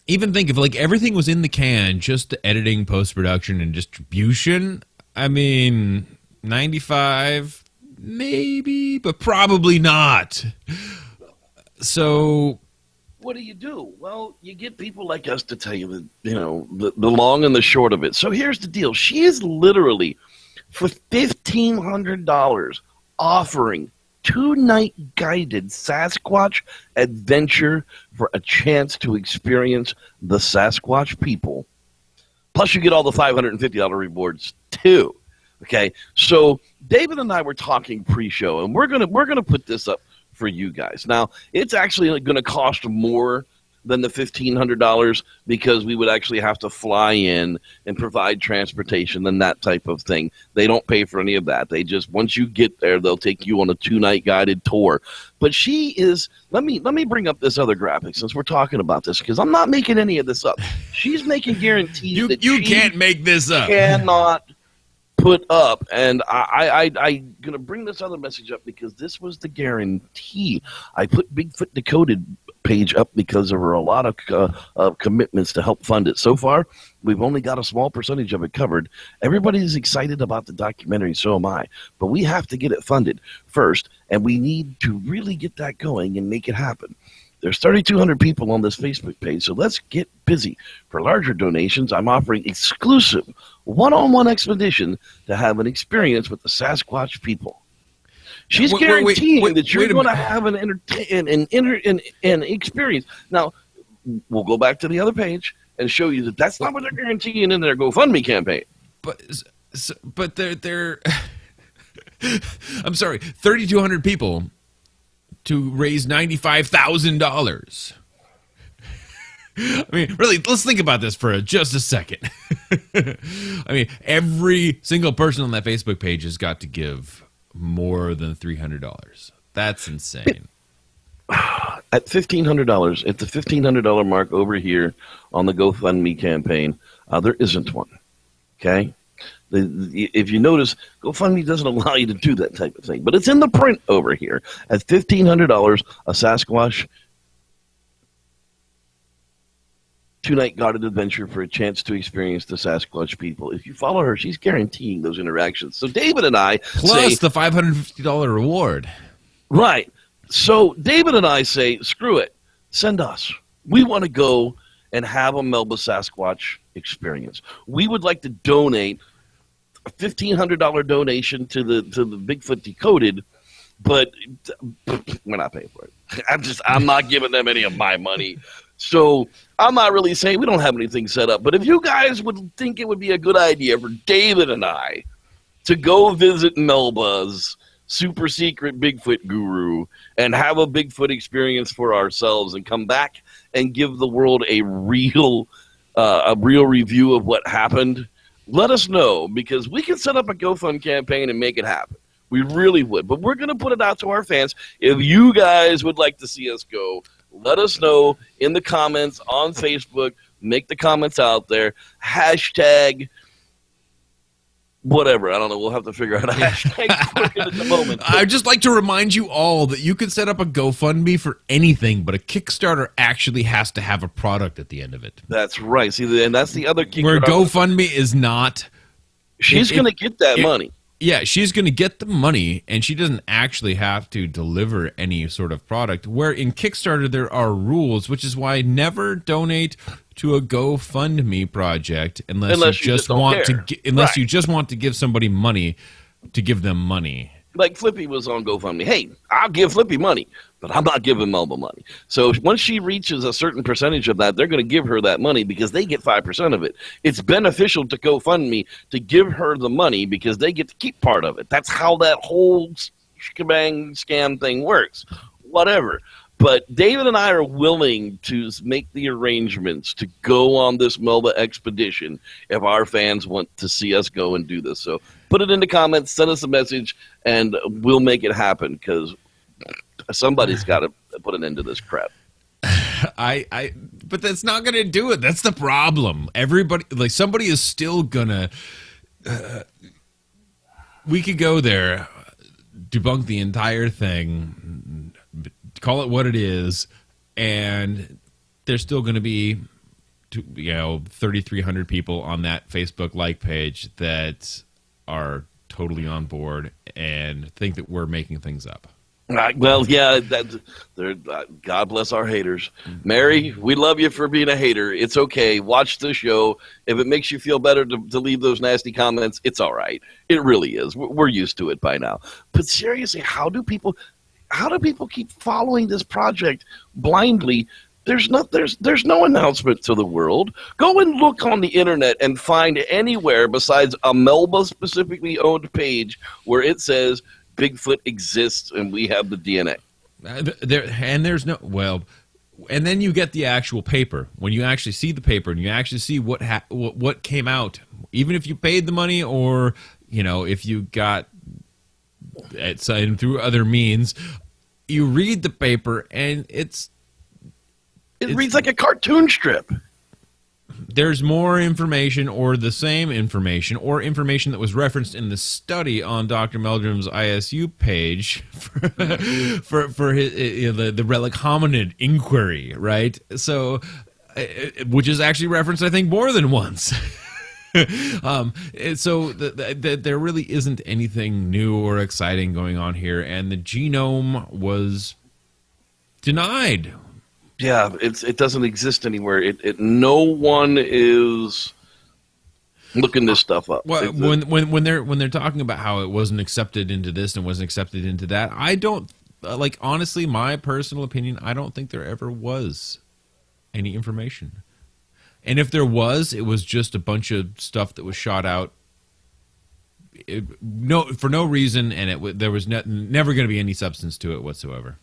even think if everything was in the can, just the editing, post production, and distribution. I mean, 95. Maybe, but probably not. So what do? Well, you get people like us to tell you the long and the short of it. So here's the deal. She is literally, for $1,500, offering 2-night guided Sasquatch adventure for a chance to experience the Sasquatch people. Plus, you get all the $550 rewards, too. Okay, so David and I were talking pre-show, and we're gonna put this up for you guys. Now, it's actually going to cost more than the $1,500 because we would actually have to fly in and provide transportation and that type of thing. They don't pay for any of that. They just, once you get there, they'll take you on a 2-night guided tour. But she is, let me bring up this other graphic since we're talking about this, because I'm not making any of this up. She's making guarantees that you can't make this up. Cannot put up, and I'm going to bring this other message up because this was the guarantee. I put Bigfoot Decoded page up because there were a lot of commitments to help fund it. So far, we've only got a small percentage of it covered. Everybody's excited about the documentary, so am I. But we have to get it funded first, and we need to really get that going and make it happen. There's 3,200 people on this Facebook page, so let's get busy. For larger donations, I'm offering exclusive one-on-one expedition to have an experience with the Sasquatch people. She's guaranteeing that you're going to have an experience. Now, we'll go back to the other page and show you that that's not what they're guaranteeing in their GoFundMe campaign. But they're I'm sorry, 3,200 people to raise $95,000. I mean, really, let's think about this for just a second. I mean, every single person on that Facebook page has got to give more than $300. That's insane. At $1,500, at the $1,500 mark over here on the GoFundMe campaign, there isn't one. Okay? If you notice, GoFundMe doesn't allow you to do that type of thing. But it's in the print over here at $1,500, a Sasquatch two-night guided adventure for a chance to experience the Sasquatch people. If you follow her, she's guaranteeing those interactions. So David and I plus the $550 reward. Right. So David and I say, screw it. Send us. We want to go and have a Melba Sasquatch experience. We would like to donate a $1,500 donation to the Bigfoot Decoded, but we're not paying for it. I'm not giving them any of my money. So I'm not really saying we don't have anything set up. But if you guys would think it would be a good idea for David and I to go visit Melba's super secret Bigfoot guru and have a Bigfoot experience for ourselves and come back and give the world a real review of what happened, let us know, because we can set up a GoFund campaign and make it happen. We really would. But we're going to put it out to our fans. If you guys would like to see us go, let us know in the comments on Facebook. Make the comments out there. Hashtag whatever. I don't know. We'll have to figure out a hashtag for it at the moment. I'd just like to remind you all that you can set up a GoFundMe for anything, but a Kickstarter actually has to have a product at the end of it. That's right. See, and that's the other Kickstarter. Where GoFundMe is not. She's going to get that money. Yeah, she's going to get the money, and she doesn't actually have to deliver any sort of product. Where in Kickstarter there are rules, which is why I never donate to a GoFundMe project unless you just want you just want to give somebody money to give them money. Like Flippy was on GoFundMe. Hey, I'll give Flippy money, but I'm not giving Melba money. So once she reaches a certain percentage of that, they're going to give her that money because they get 5% of it. It's beneficial to GoFundMe to give her the money because they get to keep part of it. That's how that whole shebang scam thing works. Whatever. But David and I are willing to make the arrangements to go on this Melba expedition if our fans want to see us go and do this. So put it in the comments, send us a message, and we'll make it happen because somebody's got to put an end to this crap. But that's not going to do it. That's the problem. Everybody, like somebody is still going to, we could go there, debunk the entire thing, call it what it is, and there's still going to be 3,300 people on that Facebook like page that are totally on board and think that we're making things up. Well, yeah, God bless our haters. Mary, we love you for being a hater. It's okay. Watch the show. If it makes you feel better to leave those nasty comments, it's all right. It really is. We're used to it by now. But seriously, how do people keep following this project blindly? There's no announcement to the world. Go and look on the internet and find anywhere besides a Melba specifically owned page where it says Bigfoot exists and we have the DNA. And then you get the actual paper. When you actually see the paper and you actually see what came out, even if you paid the money or if you got it signed through other means, you read the paper and it reads like a cartoon strip. There's more information or the same information or information that was referenced in the study on Dr. Meldrum's ISU page for his, the relic hominid inquiry, right? So, which is actually referenced, I think, more than once. So there really isn't anything new or exciting going on here, and the genome was denied. Yeah, it doesn't exist anywhere. No one is looking this stuff up. Well, when they're talking about how it wasn't accepted into this and wasn't accepted into that, I don't honestly, my personal opinion, I don't think there ever was any information. And if there was, it was just a bunch of stuff that was shot out for no reason, and there was never going to be any substance to it whatsoever.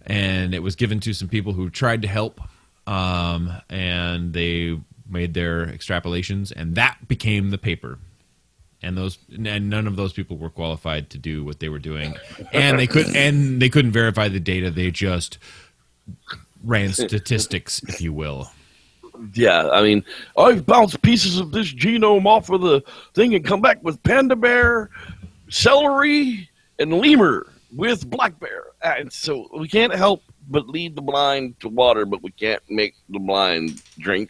And it was given to some people who tried to help, and they made their extrapolations, and that became the paper. And none of those people were qualified to do what they were doing, and they couldn't verify the data. They just ran statistics, if you will. Yeah, I mean, I've bounced pieces of this genome off of the thing and come back with panda bear, celery, and lemur with black bear. And so we can't help but lead the blind to water, but we can't make the blind drink.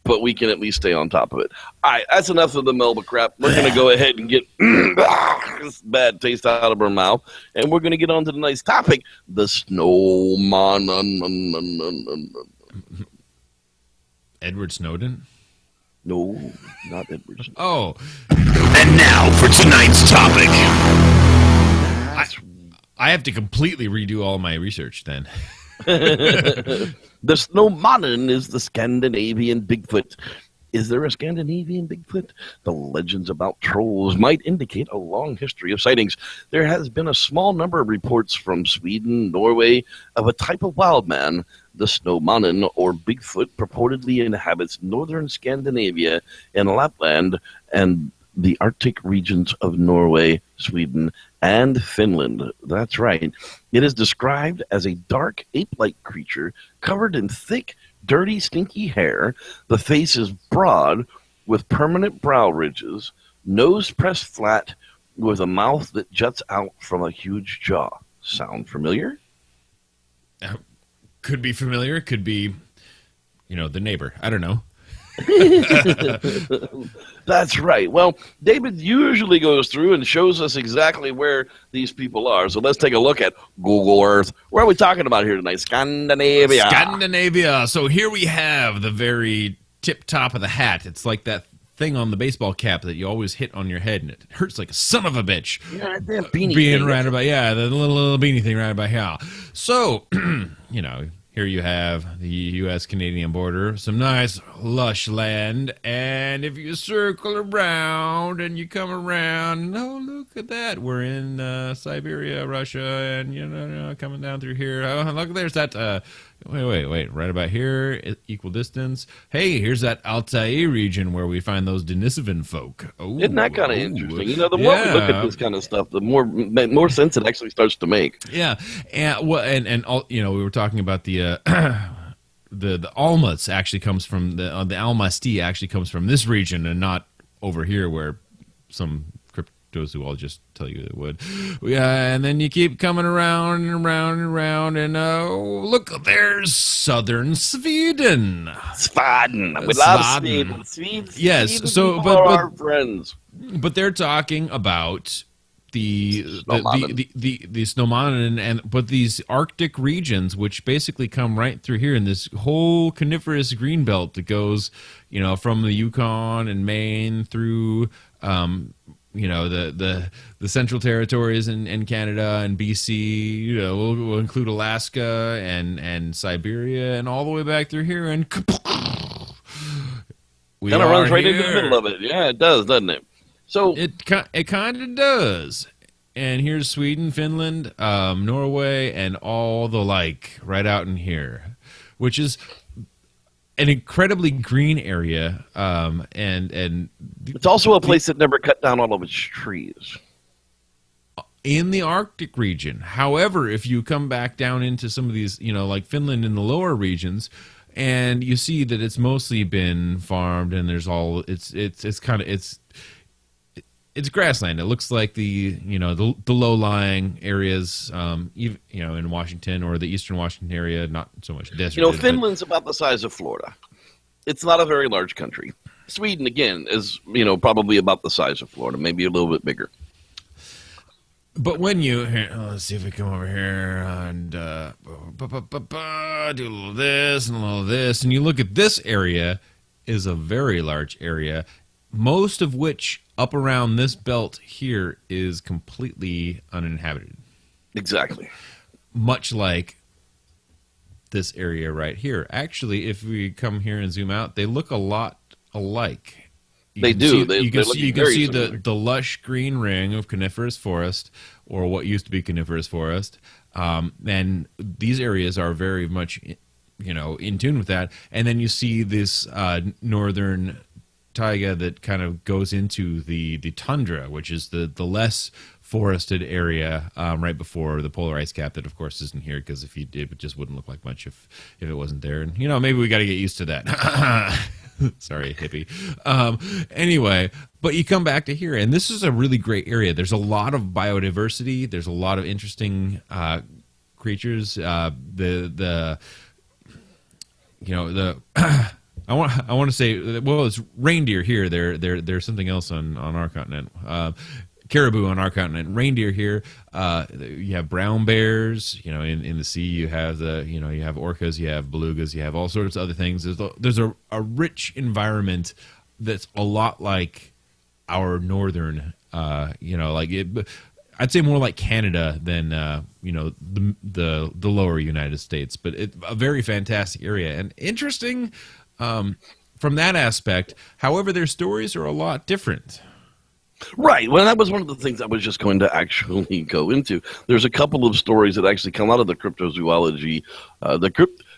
But we can at least stay on top of it. All right, that's enough of the Melba crap. We're going to go ahead and get this bad taste out of our mouth, and we're going to get on to the nice topic, the snowman. Edward Snowden? No, not Edward Snowden. Oh. And now for tonight's topic. I have to completely redo all my research then. The snowmannen is the Scandinavian Bigfoot. Is there a Scandinavian Bigfoot? The legends about trolls might indicate a long history of sightings. There has been a small number of reports from Sweden, Norway, of a type of wild man. The snowmannen, or Bigfoot, purportedly inhabits northern Scandinavia and Lapland and the Arctic regions of Norway, Sweden, and Finland. That's right. It is described as a dark ape-like creature covered in thick, dirty, stinky hair. The face is broad with permanent brow ridges, nose pressed flat with a mouth that juts out from a huge jaw. Sound familiar? Could be familiar. Could be, the neighbor. I don't know. That's right. Well, David usually goes through and shows us exactly where these people are. So let's take a look at Google Earth. Where are we talking about here tonight? Scandinavia. Scandinavia. So here we have the very tip top of the hat. It's like that thing on the baseball cap that you always hit on your head, and it hurts like a son of a bitch. Yeah, that beanie being thing. right about, yeah, the little beanie thing right about here. So, here you have the U.S.-Canadian border, some nice lush land, and if you circle around and you come around, oh, look at that. We're in Siberia, Russia, and, coming down through here. Oh, look, there's that, wait, right about here, equal distance. Hey, here's that Altai region where we find those Denisovan folk. Oh, isn't that kind of interesting? The more we look at this kind of stuff, the more sense it actually starts to make. Yeah, and we were talking about the the Almas actually comes from the Almasty actually comes from this region and not over here where some cryptozoologists tell you it would. Yeah, and then you keep coming around and around and around, and look, there's southern Sweden. Sweden. We love Sweden. Yes, Sweden so but our friends. But they're talking about the snowmannen, but these Arctic regions, which basically come right through here in this whole coniferous green belt that goes, from the Yukon and Maine through, the Central Territories and Canada and BC. We'll include Alaska and Siberia and all the way back through here, and we kind of runs right here. into the middle of it. Yeah, it does, doesn't it? So it kind of does. And here's Sweden, Finland, Norway, and all the like right out in here, which is an incredibly green area. And it's also a place that never cut down all of its trees. In the Arctic region. However, if you come back down into some of these, like Finland in the lower regions, and you see that it's mostly been farmed, and there's all it's grassland. It looks like the low-lying areas, in Washington or the eastern Washington area, not so much desert. Finland's about the size of Florida. It's not a very large country. Sweden, again, is probably about the size of Florida, maybe a little bit bigger. But when you let's see if we come over here and do a little this and a little this, and you look at this area, is a very large area, most of which up around this belt here is completely uninhabited. Exactly. Much like this area right here. Actually, if we come here and zoom out, they look a lot alike. You can see the lush green ring of coniferous forest, or what used to be coniferous forest. And these areas are very much, in tune with that. And then you see this northern taiga that kind of goes into the tundra, which is the less forested area right before the polar ice cap that, of course, isn't here because if you did, it just wouldn't look like much if it wasn't there. And, maybe we got to get used to that. Sorry, hippie. Anyway, but you come back to here, and this is a really great area. There's a lot of biodiversity. There's a lot of interesting creatures. I want to say, well, it's reindeer here. There's something else on our continent. Caribou on our continent, reindeer here. You have brown bears. In the sea, you have you have orcas, you have belugas, you have all sorts of other things. There's a rich environment that's a lot like our northern. I'd say more like Canada than the lower United States, but it's a very fantastic area and interesting from that aspect. However, their stories are a lot different. Right. Well, that was one of the things I was just going to actually go into. There's a couple of stories that actually come out of the cryptozoology.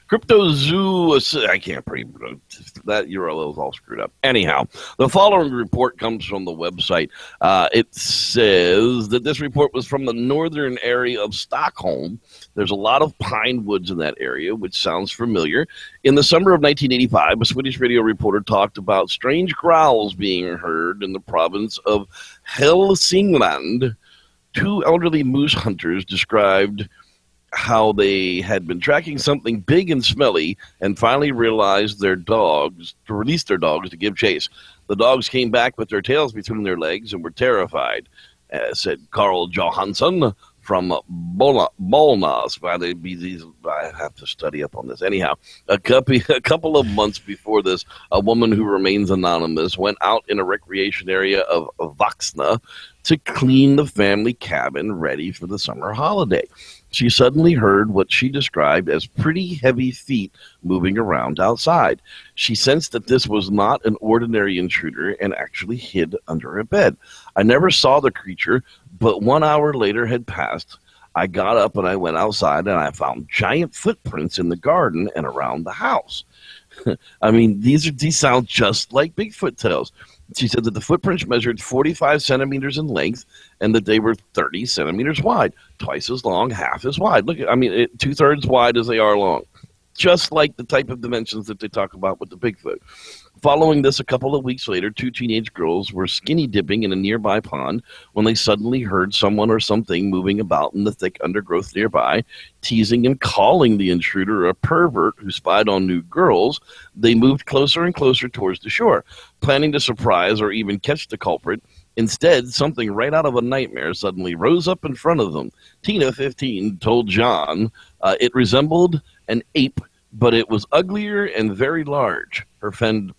Cryptozoo, I can't that URL is all screwed up. Anyhow, the following report comes from the website. It says that this report was from the northern area of Stockholm. There's a lot of pine woods in that area, which sounds familiar. In the summer of 1985, a Swedish radio reporter talked about strange growls being heard in the province of Hälsingland. Two elderly moose hunters described how they had been tracking something big and smelly and finally realized released their dogs to give chase. The dogs came back with their tails between their legs and were terrified, said Carl Johansson from Bollnäs. I have to study up on this. Anyhow, a couple of months before this, a woman who remains anonymous went out in a recreation area of Vocational to clean the family cabin ready for the summer holiday. She suddenly heard what she described as pretty heavy feet moving around outside. She sensed that this was not an ordinary intruder and actually hid under a bed. I never saw the creature, but 1 hour later had passed. I got up and I went outside and I found giant footprints in the garden and around the house. I mean, these sound just like Bigfoot tales. She said that the footprints measured 45 centimeters in length and that they were 30 centimeters wide, twice as long, half as wide. Look, 2/3 wide as they are long, just like the type of dimensions that they talk about with the Bigfoot. Following this, a couple of weeks later, two teenage girls were skinny dipping in a nearby pond when they suddenly heard someone or something moving about in the thick undergrowth nearby, teasing and calling the intruder a pervert who spied on new girls. They moved closer and closer towards the shore, planning to surprise or even catch the culprit. Instead, something right out of a nightmare suddenly rose up in front of them. Tina, 15, told John it resembled an ape, but it was uglier and very large. Her friend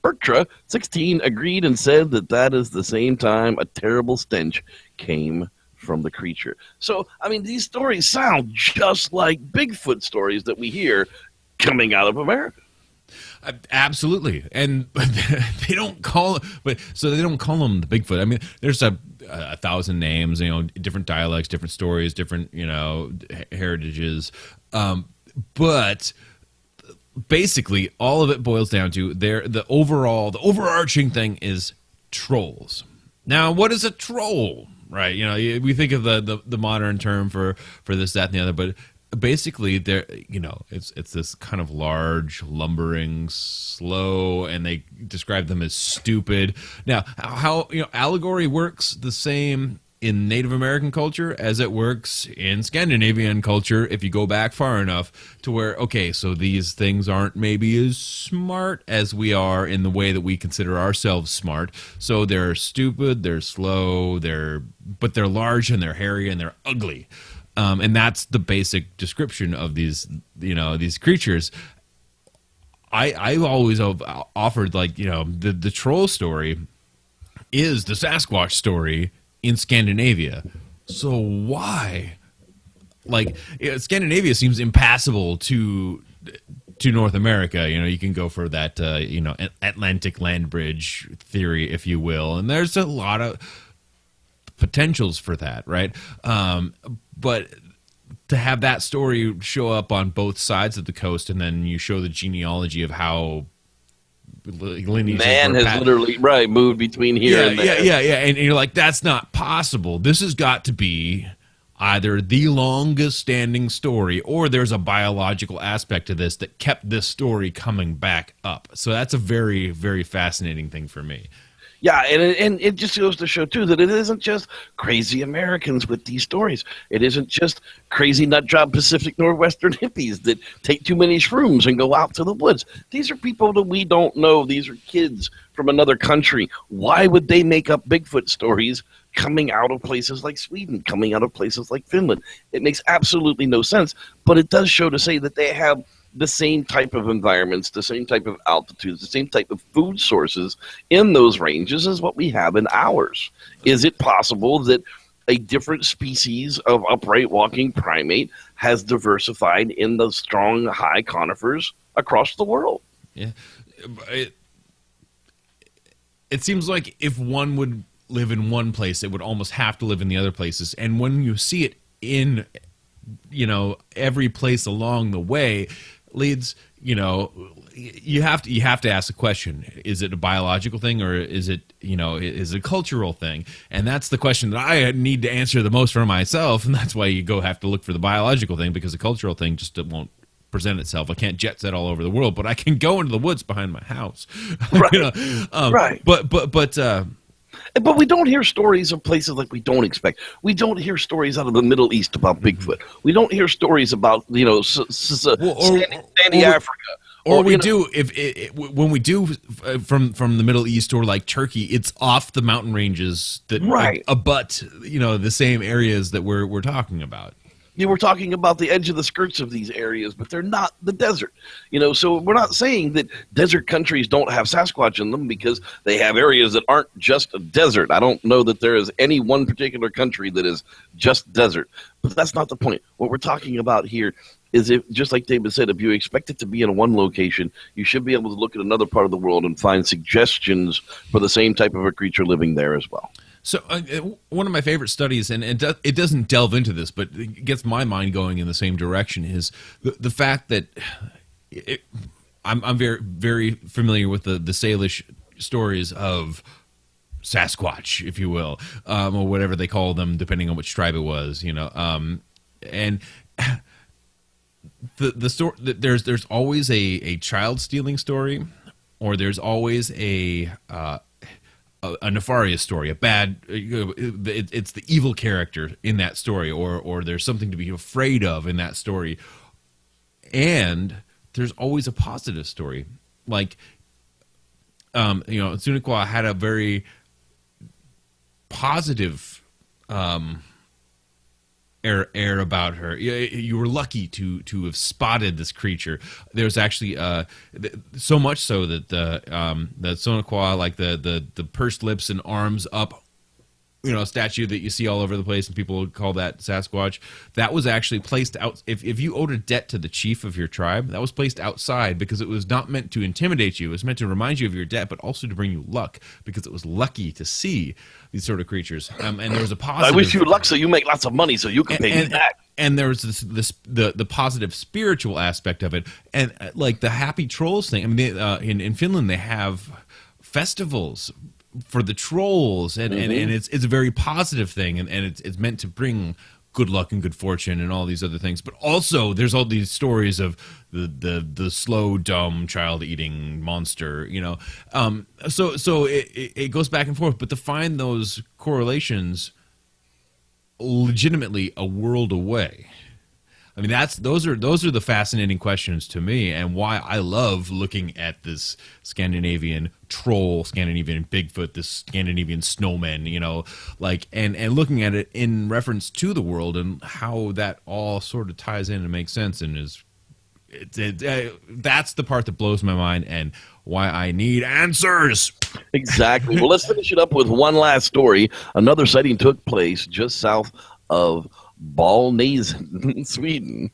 Bertra, 16, agreed and said that is the same time a terrible stench came from the creature. So, these stories sound just like Bigfoot stories that we hear coming out of America. Absolutely, and they don't call them the Bigfoot. There's a 1,000 names, different dialects, different stories, different heritages, but basically all of it boils down to the overarching thing is trolls. Now, what is a troll? Right, we think of the modern term for this, that, and the other, but basically it's this kind of large, lumbering, slow, and they describe them as stupid. Now, how allegory works the same in Native American culture as it works in Scandinavian culture if you go back far enough to where, okay, so these things aren't maybe as smart as we are in the way that we consider ourselves smart. So they're stupid, they're slow, but they're large and they're hairy and they're ugly. And that's the basic description of these creatures. I've always offered the troll story is the Sasquatch story in Scandinavia. So why? Scandinavia seems impassable to North America. You can go for that Atlantic land bridge theory, if you will, and there's a lot of potentials for that, right? But to have that story show up on both sides of the coast, and then you show the genealogy of how lineages. Man has literally moved between here and there. Yeah. And you're like, that's not possible. This has got to be either the longest standing story, or there's a biological aspect to this that kept this story coming back up. So that's a very, very fascinating thing for me. Yeah, and it just goes to show, too, that it isn't just crazy Americans with these stories. It isn't just crazy nut-job Pacific Northwestern hippies that take too many shrooms and go out to the woods. These are people that we don't know. These are kids from another country. Why would they make up Bigfoot stories coming out of places like Sweden, coming out of places like Finland? It makes absolutely no sense, but it does show to say that they have the same type of environments, the same type of altitudes, the same type of food sources in those ranges as what we have in ours. Is it possible that a different species of upright walking primate has diversified in those strong, high conifers across the world? Yeah. It seems like if one would live in one place, it would almost have to live in the other places. And when you see it in, every place along the way, leads, you have to ask the question: is it a biological thing, or is it is it a cultural thing? And that's the question that I need to answer the most for myself, and that's why you have to look for the biological thing, because the cultural thing just won't present itself. I can't jet set all over the world, but I can go into the woods behind my house. Right. Right. But we don't hear stories of places like we don't expect. We don't hear stories out of the Middle East about Bigfoot. We don't hear stories about sandy Africa. Or we do when we do from the Middle East or like Turkey, it's off the mountain ranges that abut the same areas that we're talking about. We're talking about the edge of the skirts of these areas, but they're not the desert. So we're not saying that desert countries don't have Sasquatch in them, because they have areas that aren't just a desert. I don't know that there is any one particular country that is just desert, but that's not the point. What we're talking about here is, if, just like David said, if you expect it to be in one location, you should be able to look at another part of the world and find suggestions for the same type of a creature living there as well. So one of my favorite studies, and it doesn't delve into this, but it gets my mind going in the same direction, is the fact that I'm very, very familiar with the Salish stories of Sasquatch, if you will, or whatever they call them, depending on which tribe it was, and the story, there's always a child stealing story, or there's always a nefarious story, a bad, it's the evil character in that story, or there's something to be afraid of in that story. And there's always a positive story. Like, Sunakwa had a very positive air about her. You were lucky to have spotted this creature. There's actually so much so that the Sonakwa, like the pursed lips and arms up, statue that you see all over the place, and people call that Sasquatch. That was actually placed out. If you owed a debt to the chief of your tribe, that was placed outside, because it was not meant to intimidate you. It was meant to remind you of your debt, but also to bring you luck, because it was lucky to see these sort of creatures. And there was a positive. I wish you luck so you make lots of money so you can pay me back. And there was the positive spiritual aspect of it, and like the happy trolls thing. I mean, in Finland they have festivals for the trolls, and it's a very positive thing, and it's meant to bring good luck and good fortune and all these other things. But also there's all these stories of the slow, dumb, child-eating monster, so it goes back and forth. But to find those correlations legitimately a world away, I mean, those are the fascinating questions to me, and why I love looking at this Scandinavian troll, Scandinavian Bigfoot, this Scandinavian snowman, and looking at it in reference to the world and how that all sort of ties in and makes sense, and that's the part that blows my mind and why I need answers. Exactly. Well, let's finish it up with one last story. Another sighting took place just south of Bollnäs, Sweden.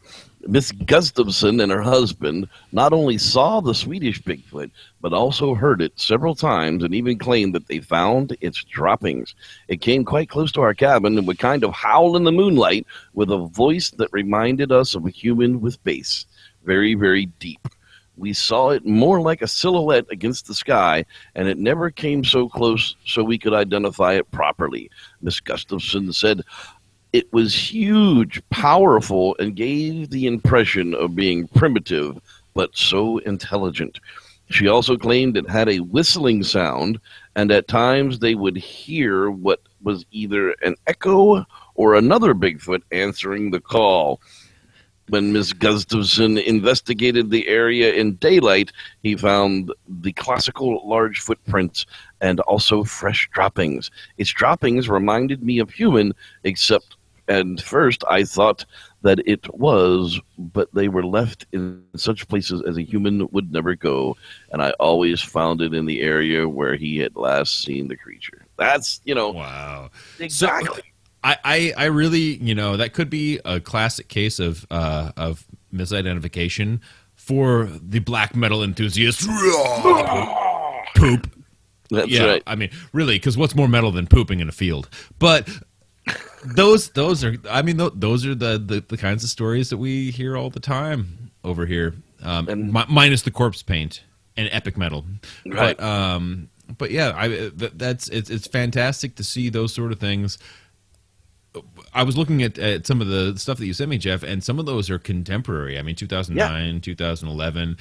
Miss Gustafson and her husband not only saw the Swedish Bigfoot, but also heard it several times, and even claimed that they found its droppings. It came quite close to our cabin and would kind of howl in the moonlight with a voice that reminded us of a human with bass. Very, very deep. We saw it more like a silhouette against the sky, and it never came so close so we could identify it properly. Miss Gustafson said it was huge, powerful, and gave the impression of being primitive, but so intelligent. She also claimed it had a whistling sound, and at times they would hear what was either an echo or another Bigfoot answering the call. When Ms. Gustafson investigated the area in daylight, he found the classical large footprints and also fresh droppings. Its droppings reminded me of human, except at first I thought that it was, but they were left in such places as a human would never go, and I always found it in the area where he had last seen the creature. That's, Wow. Exactly. So, I really, that could be a classic case of misidentification for the black metal enthusiast. Poop. That's right. I mean, really, because what's more metal than pooping in a field? But those are, those are the kinds of stories that we hear all the time over here, minus the corpse paint and epic metal. Right. But yeah, it's fantastic to see those sort of things. I was looking at some of the stuff that you sent me, Jeff, and some of those are contemporary. I mean, 2009, 2011.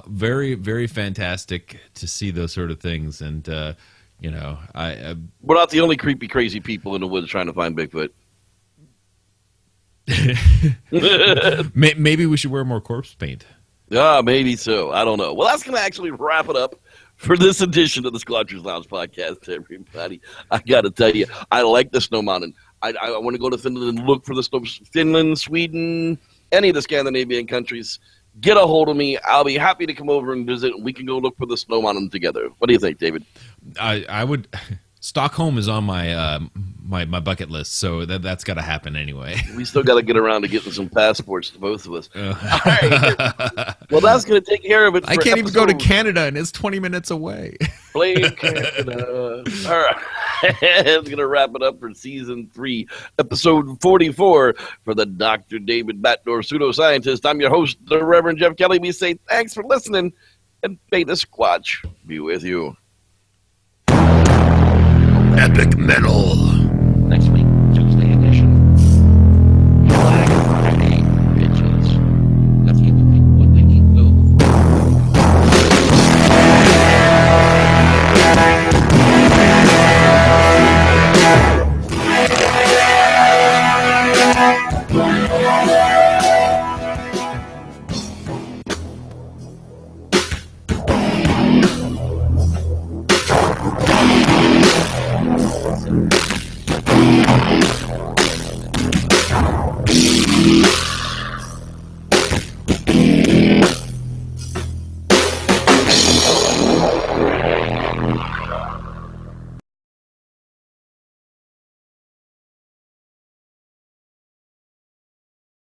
Very, very fantastic to see those sort of things. And, we're not the only creepy, crazy people in the woods trying to find Bigfoot. Maybe we should wear more corpse paint. Maybe so. I don't know. Well, that's going to actually wrap it up for this edition of the Squatchers Lounge podcast, everybody. I got to tell you, I like the Snow Mountain. I want to go to Finland and look for the snow. Finland, Sweden, any of the Scandinavian countries. Get a hold of me. I'll be happy to come over and visit, and we can go look for the Snow Mountain together. What do you think, David? I would. Stockholm is on my my bucket list, so that's got to happen anyway. We still got to get around to getting some passports to both of us. All right. Well, that's going to take care of it. I can't even go to Canada, and it's 20 minutes away. Play Canada. All right. It's going to wrap it up for Season 3, Episode 44 for the Dr. David Batdor Pseudoscientist. I'm your host, the Reverend Jeff Kelly. We say thanks for listening, and may the Squatch be with you. Epic metal. Next week, Tuesday edition. Black Friday, bitches. Let's give the people what they need to know.